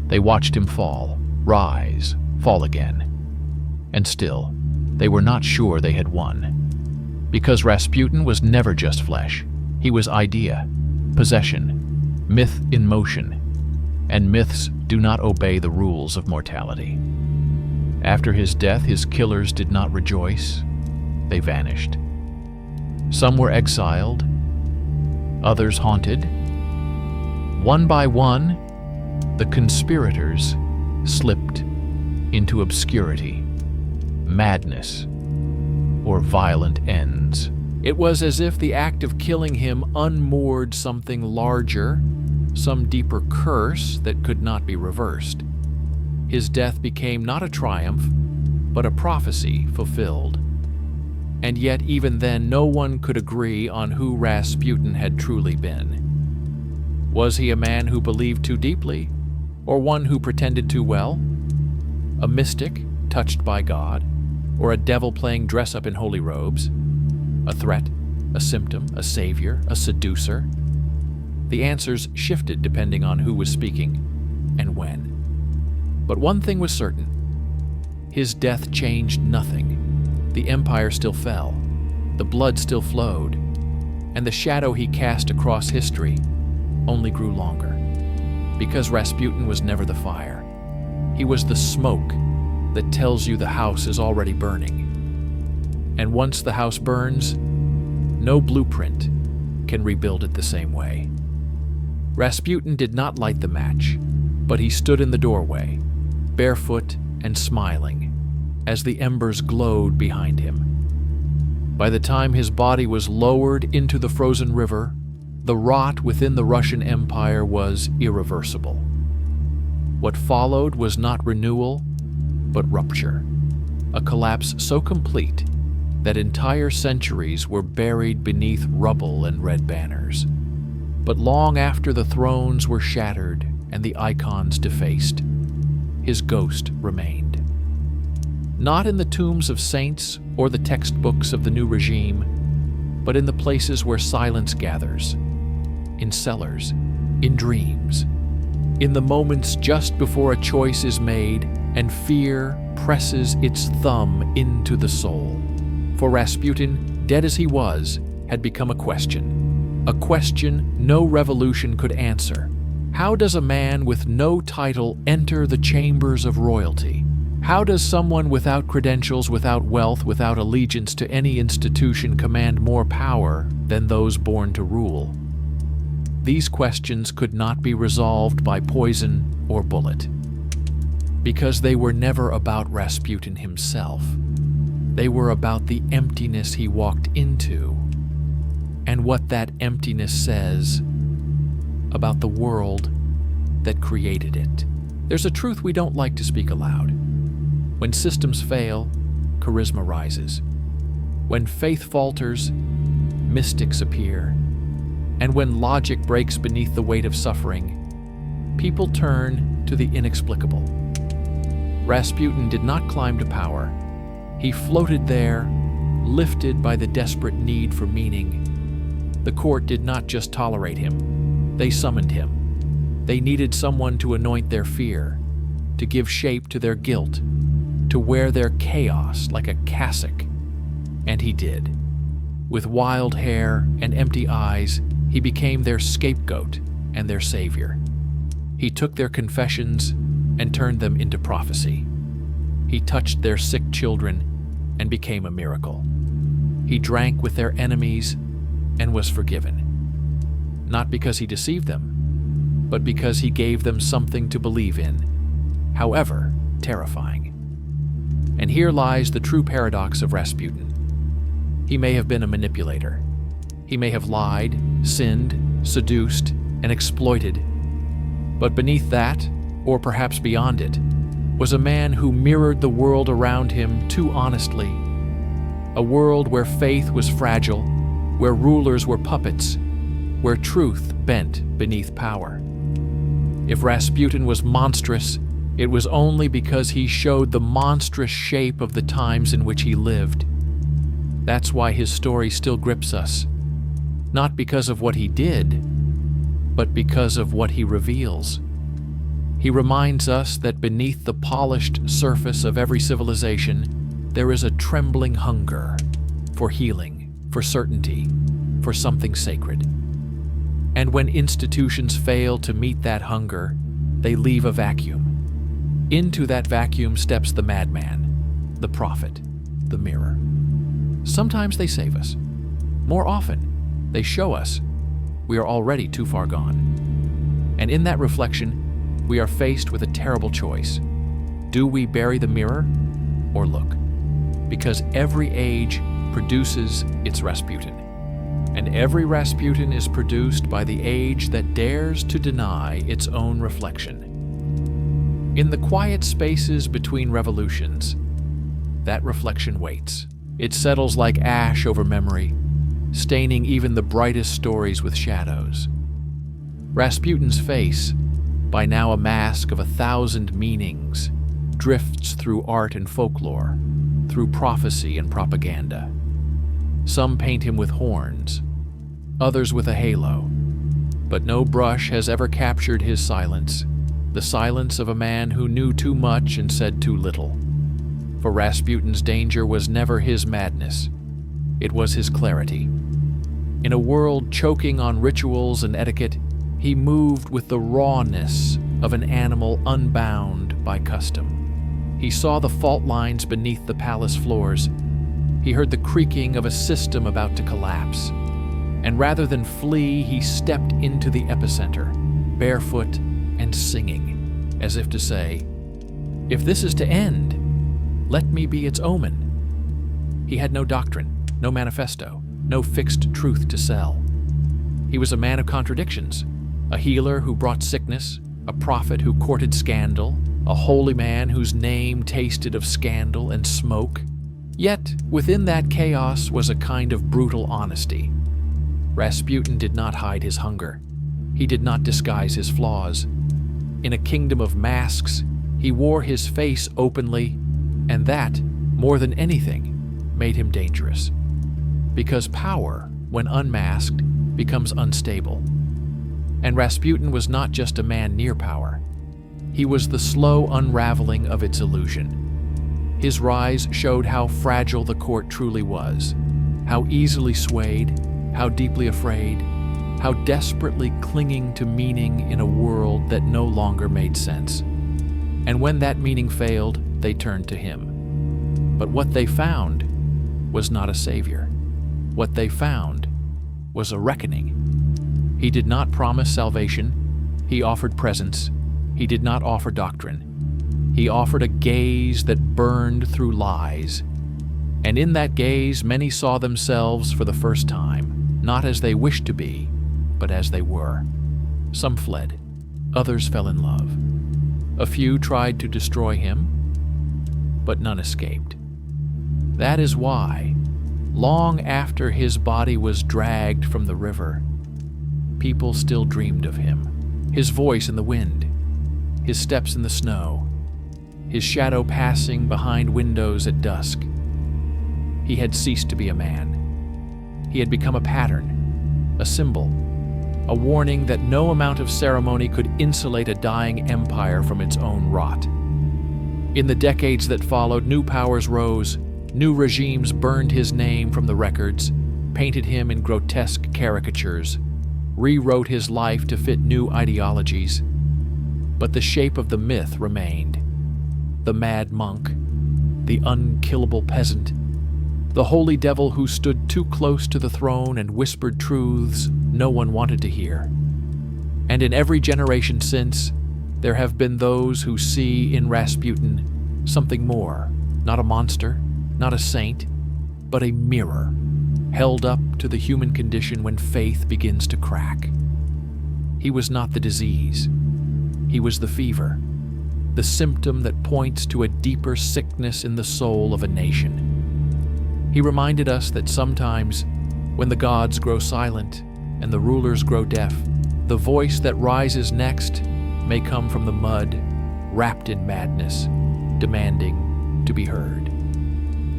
They watched him fall, rise, fall again. And still, they were not sure they had won. Because Rasputin was never just flesh. He was idea, possession, myth in motion. And myths do not obey the rules of mortality. After his death, his killers did not rejoice. They vanished. Some were exiled, others haunted. One by one, the conspirators slipped into obscurity, madness, or violent ends. It was as if the act of killing him unmoored something larger, some deeper curse that could not be reversed. His death became not a triumph, but a prophecy fulfilled. And yet even then no one could agree on who Rasputin had truly been. Was he a man who believed too deeply, or one who pretended too well? A mystic touched by God, or a devil playing dress-up in holy robes? A threat, a symptom, a savior, a seducer? The answers shifted depending on who was speaking and when. But one thing was certain. His death changed nothing. The empire still fell, the blood still flowed, and the shadow he cast across history only grew longer. Because Rasputin was never the fire. He was the smoke that tells you the house is already burning. And once the house burns, no blueprint can rebuild it the same way. Rasputin did not light the match, but he stood in the doorway, barefoot and smiling, as the embers glowed behind him. By the time his body was lowered into the frozen river, the rot within the Russian Empire was irreversible. What followed was not renewal, but rupture, a collapse so complete that entire centuries were buried beneath rubble and red banners. But long after the thrones were shattered and the icons defaced, his ghost remained. Not in the tombs of saints or the textbooks of the new regime, but in the places where silence gathers, in cellars, in dreams, in the moments just before a choice is made and fear presses its thumb into the soul. For Rasputin, dead as he was, had become a question no revolution could answer. How does a man with no title enter the chambers of royalty? How does someone without credentials, without wealth, without allegiance to any institution command more power than those born to rule? These questions could not be resolved by poison or bullet, because they were never about Rasputin himself. They were about the emptiness he walked into, and what that emptiness says about the world that created it. There's a truth we don't like to speak aloud. When systems fail, charisma rises. When faith falters, mystics appear. And when logic breaks beneath the weight of suffering, people turn to the inexplicable. Rasputin did not climb to power. He floated there, lifted by the desperate need for meaning. The court did not just tolerate him. They summoned him. They needed someone to anoint their fear, to give shape to their guilt, to wear their chaos like a cassock. And he did. With wild hair and empty eyes, he became their scapegoat and their savior. He took their confessions and turned them into prophecy. He touched their sick children and became a miracle. He drank with their enemies and was forgiven. Not because he deceived them, but because he gave them something to believe in, however terrifying. And here lies the true paradox of Rasputin. He may have been a manipulator. He may have lied, sinned, seduced, and exploited. But beneath that, or perhaps beyond it, was a man who mirrored the world around him too honestly. A world where faith was fragile, where rulers were puppets, where truth bent beneath power. If Rasputin was monstrous, it was only because he showed the monstrous shape of the times in which he lived. That's why his story still grips us, not because of what he did, but because of what he reveals. He reminds us that beneath the polished surface of every civilization, there is a trembling hunger for healing, for certainty, for something sacred. And when institutions fail to meet that hunger, they leave a vacuum. Into that vacuum steps the madman, the prophet, the mirror. Sometimes they save us. More often, they show us we are already too far gone. And in that reflection, we are faced with a terrible choice. Do we bury the mirror or look? Because every age produces its Rasputin. And every Rasputin is produced by the age that dares to deny its own reflection. In the quiet spaces between revolutions, that reflection waits. It settles like ash over memory, staining even the brightest stories with shadows. Rasputin's face, by now a mask of 1,000 meanings, drifts through art and folklore, through prophecy and propaganda. Some paint him with horns, others with a halo, but no brush has ever captured his silence, the silence of a man who knew too much and said too little. For Rasputin's danger was never his madness, it was his clarity. In a world choking on rituals and etiquette, he moved with the rawness of an animal unbound by custom. He saw the fault lines beneath the palace floors. He heard the creaking of a system about to collapse. And rather than flee, he stepped into the epicenter, barefoot and singing, as if to say, "If this is to end, let me be its omen." He had no doctrine, no manifesto, no fixed truth to sell. He was a man of contradictions, a healer who brought sickness, a prophet who courted scandal, a holy man whose name tasted of scandal and smoke. Yet, within that chaos was a kind of brutal honesty. Rasputin did not hide his hunger. He did not disguise his flaws. In a kingdom of masks, he wore his face openly, and that, more than anything, made him dangerous. Because power, when unmasked, becomes unstable. And Rasputin was not just a man near power. He was the slow unraveling of its illusion. His rise showed how fragile the court truly was, how easily swayed, how deeply afraid, how desperately clinging to meaning in a world that no longer made sense. And when that meaning failed, they turned to him. But what they found was not a savior. What they found was a reckoning. He did not promise salvation. He offered presence. He did not offer doctrine. He offered a gaze that burned through lies. And in that gaze, many saw themselves for the first time, not as they wished to be, but as they were. Some fled. Others fell in love. A few tried to destroy him, but none escaped. That is why, long after his body was dragged from the river, people still dreamed of him. His voice in the wind, his steps in the snow, his shadow passing behind windows at dusk. He had ceased to be a man. He had become a pattern, a symbol, a warning that no amount of ceremony could insulate a dying empire from its own rot. In the decades that followed, new powers rose, new regimes burned his name from the records, painted him in grotesque caricatures, rewrote his life to fit new ideologies. But the shape of the myth remained. The mad monk, the unkillable peasant, the holy devil who stood too close to the throne and whispered truths no one wanted to hear. And in every generation since, there have been those who see in Rasputin something more, not a monster, not a saint, but a mirror, held up to the human condition when faith begins to crack. He was not the disease. He was the fever, the symptom that points to a deeper sickness in the soul of a nation. He reminded us that sometimes, when the gods grow silent and the rulers grow deaf, the voice that rises next may come from the mud, wrapped in madness, demanding to be heard.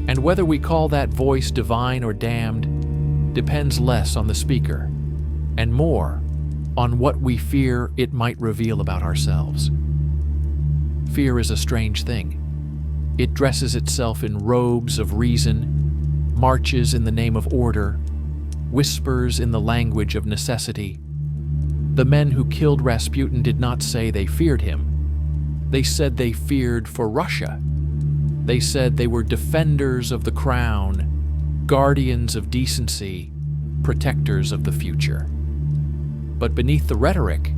And whether we call that voice divine or damned depends less on the speaker and more on what we fear it might reveal about ourselves. Fear is a strange thing. It dresses itself in robes of reason, marches in the name of order, whispers in the language of necessity. The men who killed Rasputin did not say they feared him. They said they feared for Russia. They said they were defenders of the crown, guardians of decency, protectors of the future. But beneath the rhetoric,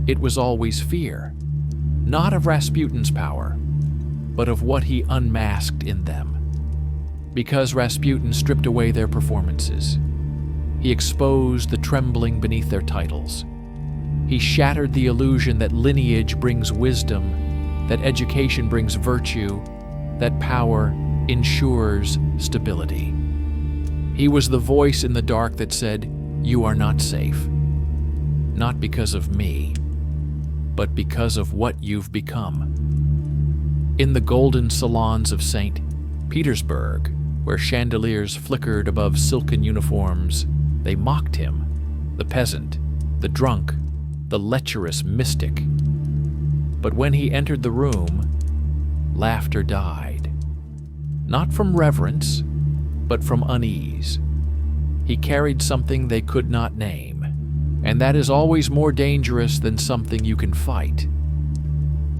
it was always fear, not of Rasputin's power, but of what he unmasked in them. Because Rasputin stripped away their performances. He exposed the trembling beneath their titles. He shattered the illusion that lineage brings wisdom, that education brings virtue, that power ensures stability. He was the voice in the dark that said, "You are not safe. Not because of me, but because of what you've become." In the golden salons of St. Petersburg, where chandeliers flickered above silken uniforms, they mocked him, the peasant, the drunk, the lecherous mystic. But when he entered the room, laughter died. Not from reverence, but from unease. He carried something they could not name, and that is always more dangerous than something you can fight.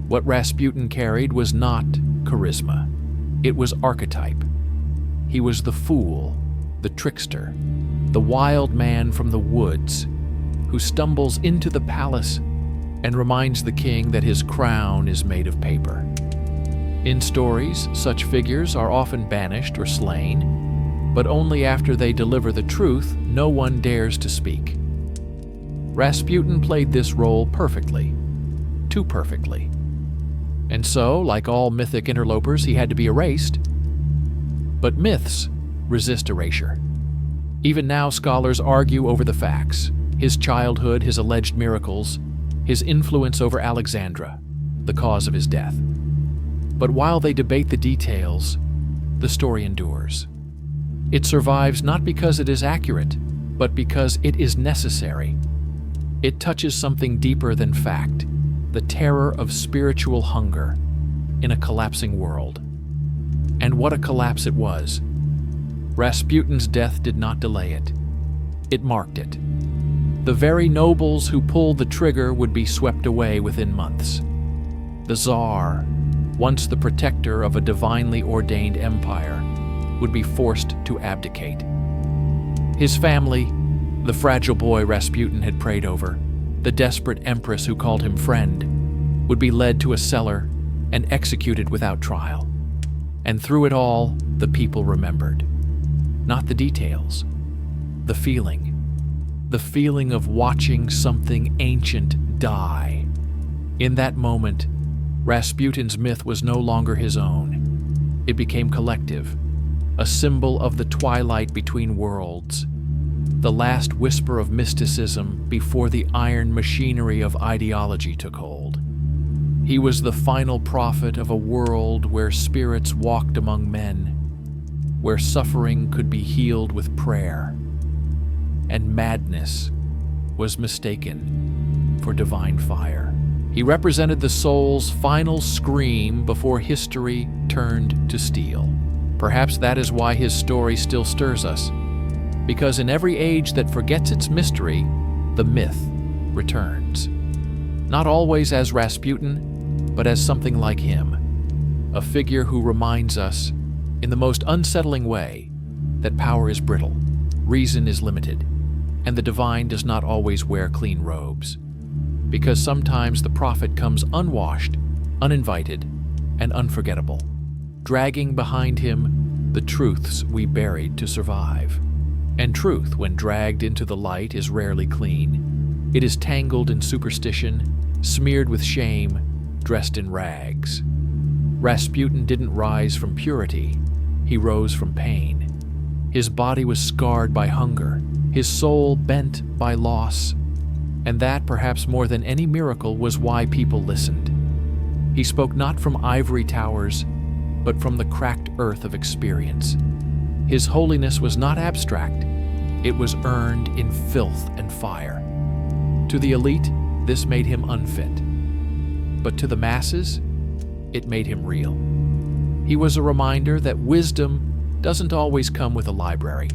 What Rasputin carried was not charisma. It was archetype. He was the fool, the trickster, the wild man from the woods who stumbles into the palace and reminds the king that his crown is made of paper. In stories, such figures are often banished or slain, but only after they deliver the truth no one dares to speak. Rasputin played this role perfectly, too perfectly. And so, like all mythic interlopers, he had to be erased. But myths resist erasure. Even now, scholars argue over the facts: his childhood, his alleged miracles, his influence over Alexandra, the cause of his death. But while they debate the details, the story endures. It survives not because it is accurate, but because it is necessary. It touches something deeper than fact, the terror of spiritual hunger in a collapsing world. And what a collapse it was. Rasputin's death did not delay it. It marked it. The very nobles who pulled the trigger would be swept away within months. The Tsar, once the protector of a divinely ordained empire, would be forced to abdicate. His family, the fragile boy Rasputin had prayed over, the desperate empress who called him friend, would be led to a cellar and executed without trial. And through it all, the people remembered. Not the details, the feeling of watching something ancient die. In that moment, Rasputin's myth was no longer his own. It became collective, a symbol of the twilight between worlds, the last whisper of mysticism before the iron machinery of ideology took hold. He was the final prophet of a world where spirits walked among men, where suffering could be healed with prayer, and madness was mistaken for divine fire. He represented the soul's final scream before history turned to steel. Perhaps that is why his story still stirs us. Because in every age that forgets its mystery, the myth returns. Not always as Rasputin, but as something like him, a figure who reminds us, in the most unsettling way, that power is brittle, reason is limited, and the divine does not always wear clean robes. Because sometimes the prophet comes unwashed, uninvited, and unforgettable, dragging behind him the truths we buried to survive. And truth, when dragged into the light, is rarely clean. It is tangled in superstition, smeared with shame, dressed in rags. Rasputin didn't rise from purity. He rose from pain. His body was scarred by hunger, his soul bent by loss. And that, perhaps more than any miracle, was why people listened. He spoke not from ivory towers, but from the cracked earth of experience. His holiness was not abstract, it was earned in filth and fire. To the elite, this made him unfit. But to the masses, it made him real. He was a reminder that wisdom doesn't always come with a library,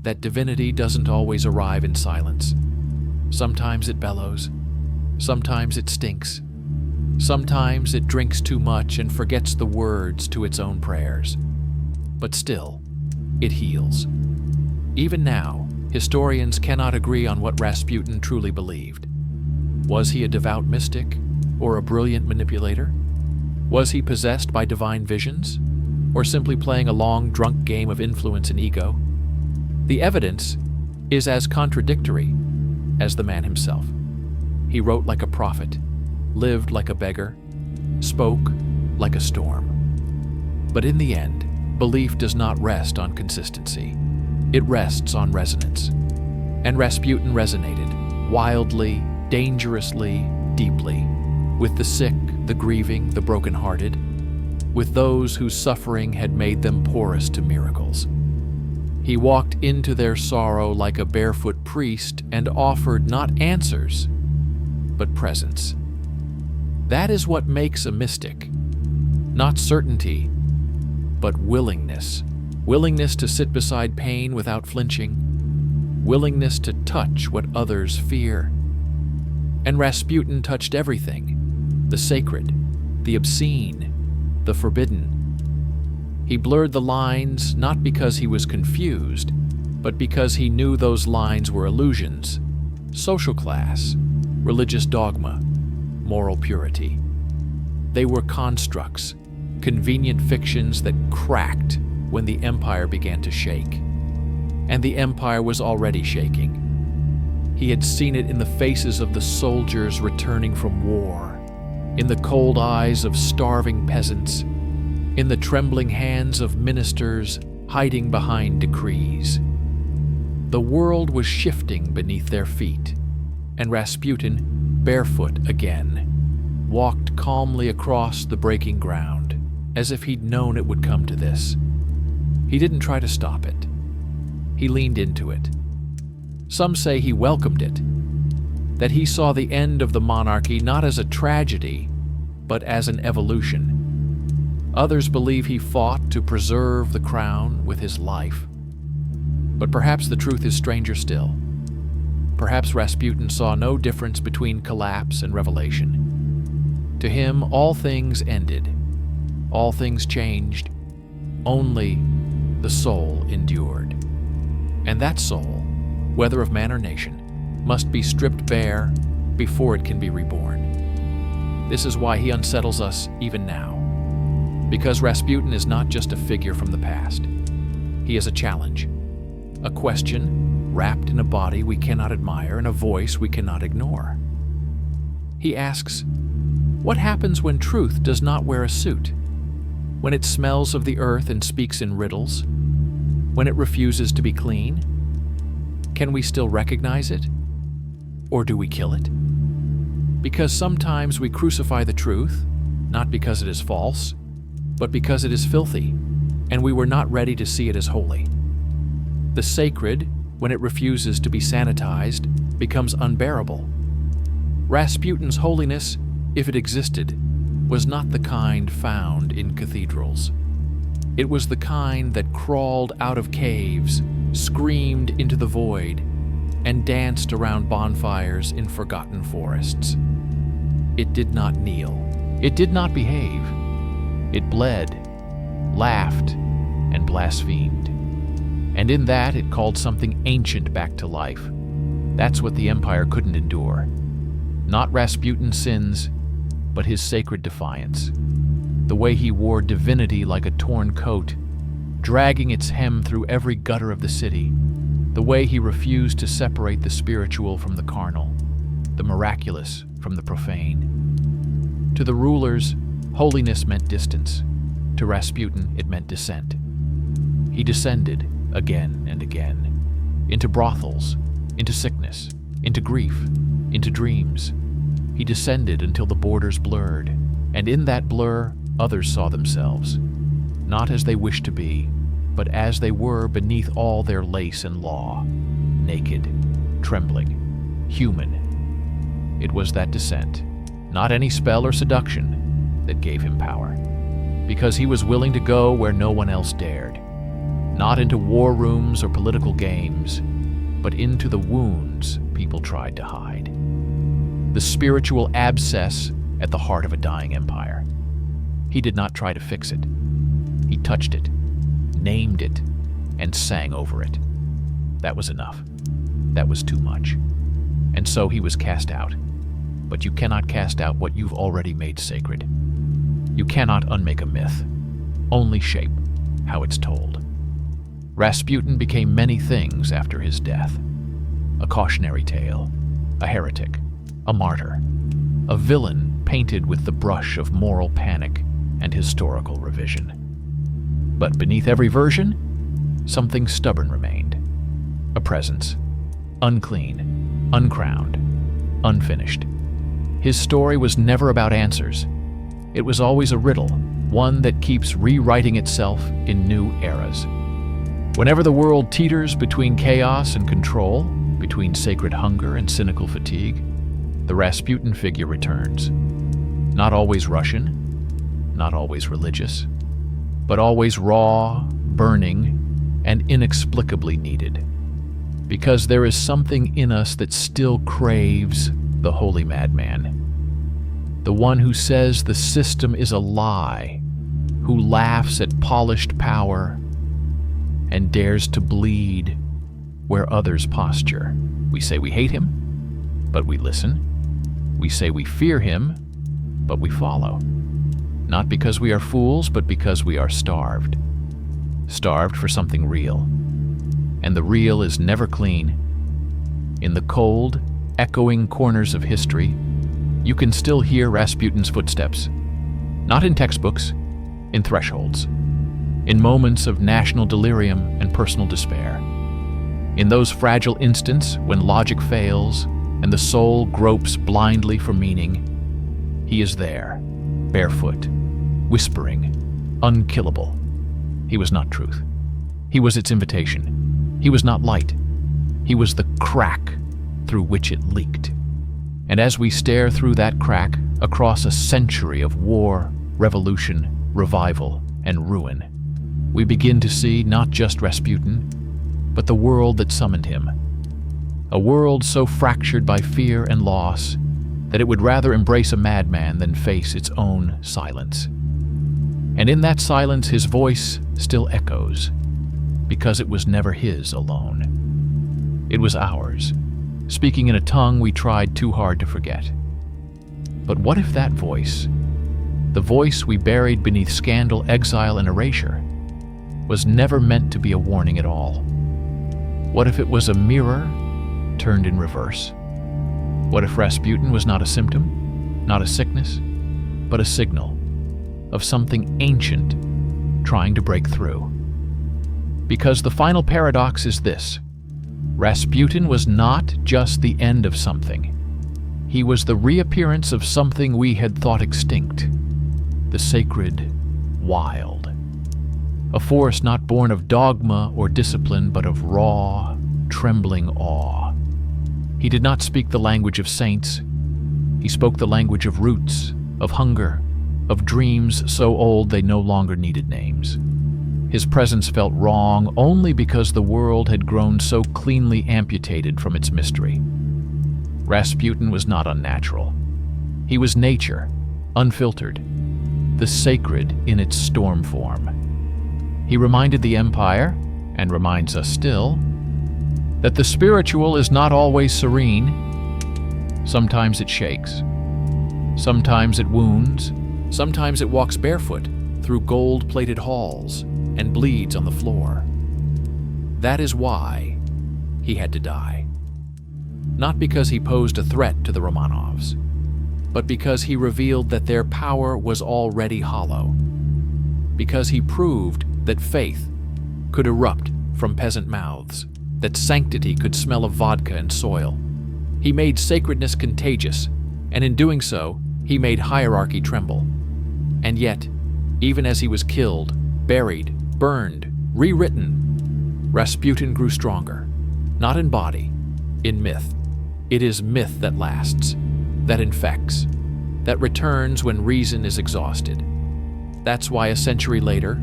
that divinity doesn't always arrive in silence. Sometimes it bellows, sometimes it stinks, sometimes it drinks too much and forgets the words to its own prayers. But still, it heals. Even now, historians cannot agree on what Rasputin truly believed. Was he a devout mystic or a brilliant manipulator? Was he possessed by divine visions, or simply playing a long, drunk game of influence and ego? The evidence is as contradictory as the man himself. He wrote like a prophet, lived like a beggar, spoke like a storm. But in the end, belief does not rest on consistency. It rests on resonance. And Rasputin resonated, wildly, dangerously, deeply, with the sick, the grieving, the brokenhearted, with those whose suffering had made them porous to miracles. He walked into their sorrow like a barefoot priest and offered not answers, but presence. That is what makes a mystic. Not certainty, but willingness. Willingness to sit beside pain without flinching. Willingness to touch what others fear. And Rasputin touched everything: the sacred, the obscene, the forbidden. He blurred the lines not because he was confused, but because he knew those lines were illusions: social class, religious dogma, moral purity. They were constructs, convenient fictions that cracked when the empire began to shake. And the empire was already shaking. He had seen it in the faces of the soldiers returning from war, in the cold eyes of starving peasants, in the trembling hands of ministers hiding behind decrees. The world was shifting beneath their feet, and Rasputin, barefoot again, walked calmly across the breaking ground, as if he'd known it would come to this. He didn't try to stop it. He leaned into it. Some say he welcomed it, that he saw the end of the monarchy not as a tragedy, but as an evolution. Others believe he fought to preserve the crown with his life. But perhaps the truth is stranger still. Perhaps Rasputin saw no difference between collapse and revelation. To him, all things ended. All things changed. Only the soul endured. And that soul, whether of man or nation, must be stripped bare before it can be reborn. This is why he unsettles us even now. Because Rasputin is not just a figure from the past. He is a challenge, a question wrapped in a body we cannot admire and a voice we cannot ignore. He asks, what happens when truth does not wear a suit? When it smells of the earth and speaks in riddles? When it refuses to be clean? Can we still recognize it? Or do we kill it? Because sometimes we crucify the truth, not because it is false, but because it is filthy, and we were not ready to see it as holy. The sacred, when it refuses to be sanitized, becomes unbearable. Rasputin's holiness, if it existed, was not the kind found in cathedrals. It was the kind that crawled out of caves, screamed into the void, and danced around bonfires in forgotten forests. It did not kneel. It did not behave. It bled, laughed, and blasphemed. And in that, it called something ancient back to life. That's what the Empire couldn't endure. Not Rasputin's sins, but his sacred defiance. The way he wore divinity like a torn coat, dragging its hem through every gutter of the city. The way he refused to separate the spiritual from the carnal, the miraculous from the profane. To the rulers, holiness meant distance. To Rasputin, it meant descent. He descended again and again, into brothels, into sickness, into grief, into dreams. He descended until the borders blurred, and in that blur, others saw themselves, not as they wished to be, but as they were beneath all their lace and law, naked, trembling, human. It was that descent, not any spell or seduction, that gave him power, because he was willing to go where no one else dared, not into war rooms or political games, but into the wounds people tried to hide. The spiritual abscess at the heart of a dying empire. He did not try to fix it. He touched it, named it, and sang over it. That was enough. That was too much. And so he was cast out. But you cannot cast out what you've already made sacred. You cannot unmake a myth, only shape how it's told. Rasputin became many things after his death. A cautionary tale, a heretic, a martyr, a villain painted with the brush of moral panic and historical revision. But beneath every version, something stubborn remained. A presence, unclean, uncrowned, unfinished. His story was never about answers. It was always a riddle, one that keeps rewriting itself in new eras. Whenever the world teeters between chaos and control, between sacred hunger and cynical fatigue, the Rasputin figure returns. Not always Russian, not always religious, but always raw, burning, and inexplicably needed. Because there is something in us that still craves the holy madman. The one who says the system is a lie, who laughs at polished power and dares to bleed where others posture. We say we hate him, but we listen. We say we fear him, but we follow. Not because we are fools, but because we are starved. Starved for something real. And the real is never clean. In the cold, echoing corners of history, you can still hear Rasputin's footsteps. Not in textbooks, in thresholds. In moments of national delirium and personal despair. In those fragile instants when logic fails and the soul gropes blindly for meaning, he is there, barefoot, whispering, unkillable. He was not truth. He was its invitation. He was not light. He was the crack through which it leaked. And as we stare through that crack across a century of war, revolution, revival, and ruin, we begin to see not just Rasputin, but the world that summoned him. A world so fractured by fear and loss that it would rather embrace a madman than face its own silence. And in that silence, his voice still echoes, because it was never his alone. It was ours, speaking in a tongue we tried too hard to forget. But what if that voice, the voice we buried beneath scandal, exile, and erasure, was never meant to be a warning at all? What if it was a mirror turned in reverse? What if Rasputin was not a symptom, not a sickness, but a signal of something ancient trying to break through? Because the final paradox is this: Rasputin was not just the end of something. He was the reappearance of something we had thought extinct, the sacred wild. A force not born of dogma or discipline, but of raw, trembling awe. He did not speak the language of saints. He spoke the language of roots, of hunger, of dreams so old they no longer needed names. His presence felt wrong only because the world had grown so cleanly amputated from its mystery. Rasputin was not unnatural. He was nature, unfiltered, the sacred in its storm form. He reminded the Empire, and reminds us still, that the spiritual is not always serene. Sometimes it shakes. Sometimes it wounds. Sometimes it walks barefoot through gold-plated halls and bleeds on the floor. That is why he had to die. Not because he posed a threat to the Romanovs, but because he revealed that their power was already hollow. Because he proved that faith could erupt from peasant mouths, that sanctity could smell of vodka and soil. He made sacredness contagious, and in doing so, he made hierarchy tremble. And yet, even as he was killed, buried, burned, rewritten, Rasputin grew stronger, not in body, in myth. It is myth that lasts, that infects, that returns when reason is exhausted. That's why a century later,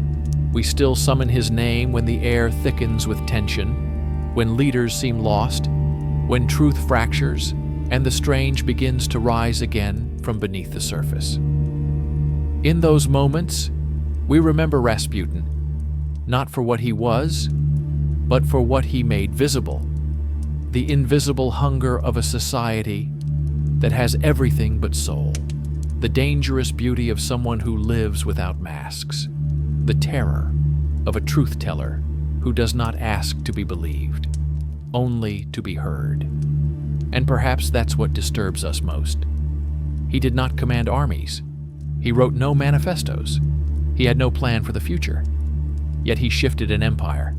we still summon his name when the air thickens with tension, when leaders seem lost, when truth fractures, and the strange begins to rise again from beneath the surface. In those moments, we remember Rasputin, not for what he was, but for what he made visible, the invisible hunger of a society that has everything but soul, the dangerous beauty of someone who lives without masks, the terror of a truth-teller who does not ask to be believed, only to be heard. And perhaps that's what disturbs us most. He did not command armies. He wrote no manifestos. He had no plan for the future. Yet he shifted an empire,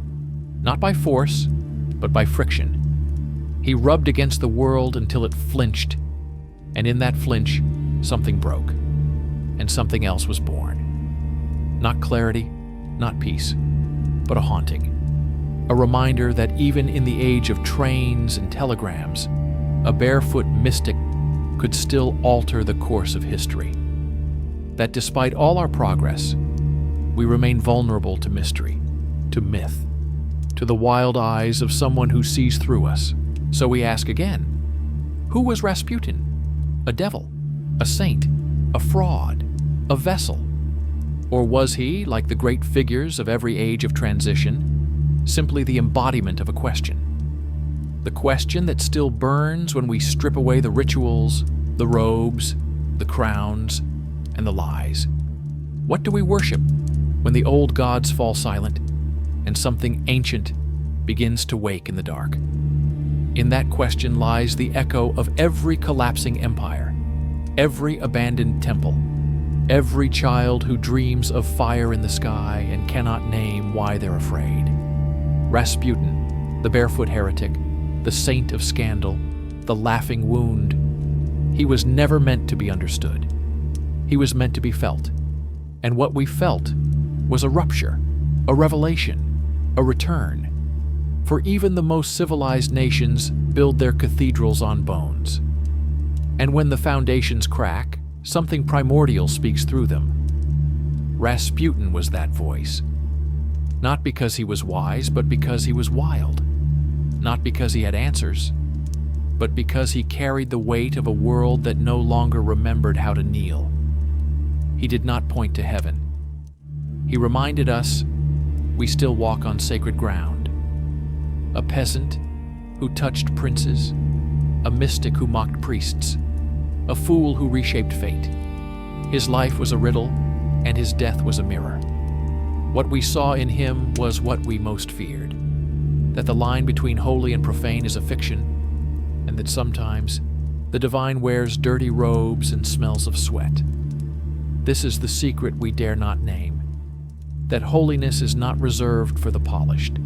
not by force, but by friction. He rubbed against the world until it flinched, and in that flinch, something broke, and something else was born. Not clarity, not peace, but a haunting. A reminder that even in the age of trains and telegrams, a barefoot mystic could still alter the course of history. That despite all our progress, we remain vulnerable to mystery, to myth, to the wild eyes of someone who sees through us. So we ask again, who was Rasputin? A devil? A saint? A fraud? A vessel? Or was he, like the great figures of every age of transition, simply the embodiment of a question? The question that still burns when we strip away the rituals, the robes, the crowns, and the lies. What do we worship when the old gods fall silent and something ancient begins to wake in the dark? In that question lies the echo of every collapsing empire, every abandoned temple, every child who dreams of fire in the sky and cannot name why they're afraid. Rasputin, the barefoot heretic, the saint of scandal, the laughing wound. He was never meant to be understood. He was meant to be felt. And what we felt was a rupture, a revelation, a return. For even the most civilized nations build their cathedrals on bones. And when the foundations crack, something primordial speaks through them. Rasputin was that voice. Not because he was wise, but because he was wild. Not because he had answers, but because he carried the weight of a world that no longer remembered how to kneel. He did not point to heaven. He reminded us we still walk on sacred ground. A peasant who touched princes, a mystic who mocked priests, a fool who reshaped fate. His life was a riddle, and his death was a mirror. What we saw in him was what we most feared, that the line between holy and profane is a fiction, and that sometimes the divine wears dirty robes and smells of sweat. This is the secret we dare not name, that holiness is not reserved for the polished,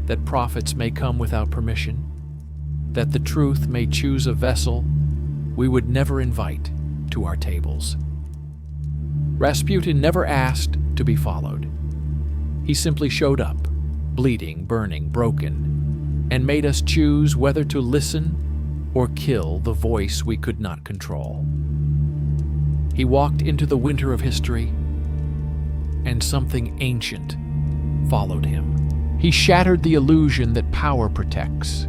that prophets may come without permission, that the truth may choose a vessel we would never invite to our tables. Rasputin never asked to be followed. He simply showed up, bleeding, burning, broken, and made us choose whether to listen or kill the voice we could not control. He walked into the winter of history, and something ancient followed him. He shattered the illusion that power protects,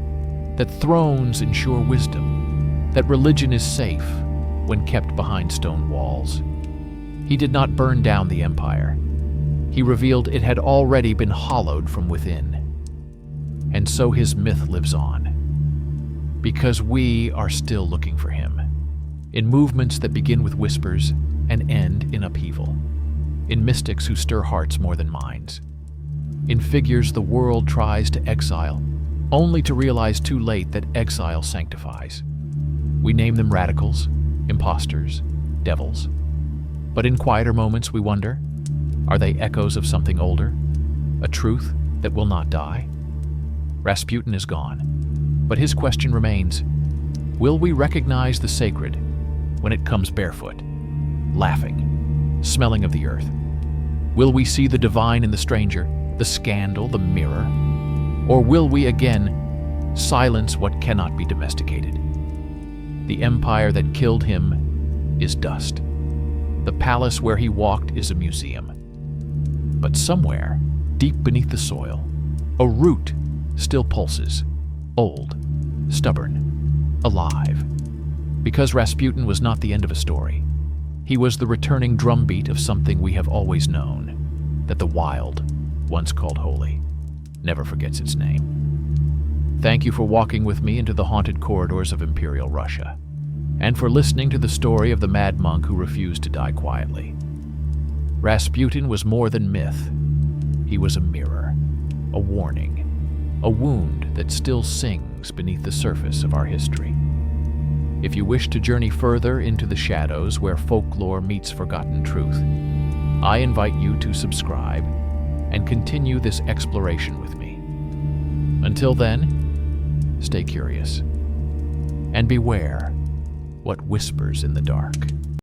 that thrones ensure wisdom, that religion is safe when kept behind stone walls. He did not burn down the empire. He revealed it had already been hollowed from within. And so his myth lives on, because we are still looking for him, in movements that begin with whispers and end in upheaval, in mystics who stir hearts more than minds, in figures the world tries to exile, only to realize too late that exile sanctifies. We name them radicals, imposters, devils. But in quieter moments we wonder, are they echoes of something older, a truth that will not die? Rasputin is gone, but his question remains, will we recognize the sacred when it comes barefoot, laughing, smelling of the earth? Will we see the divine in the stranger, the scandal, the mirror? Or will we again silence what cannot be domesticated? The empire that killed him is dust. The palace where he walked is a museum. But somewhere, deep beneath the soil, a root still pulses, old, stubborn, alive. Because Rasputin was not the end of a story. He was the returning drumbeat of something we have always known, that the wild, once called holy, never forgets its name. Thank you for walking with me into the haunted corridors of Imperial Russia, and for listening to the story of the mad monk who refused to die quietly. Rasputin was more than myth. He was a mirror, a warning, a wound that still sings beneath the surface of our history. If you wish to journey further into the shadows where folklore meets forgotten truth, I invite you to subscribe and continue this exploration with me. Until then, stay curious and beware what whispers in the dark.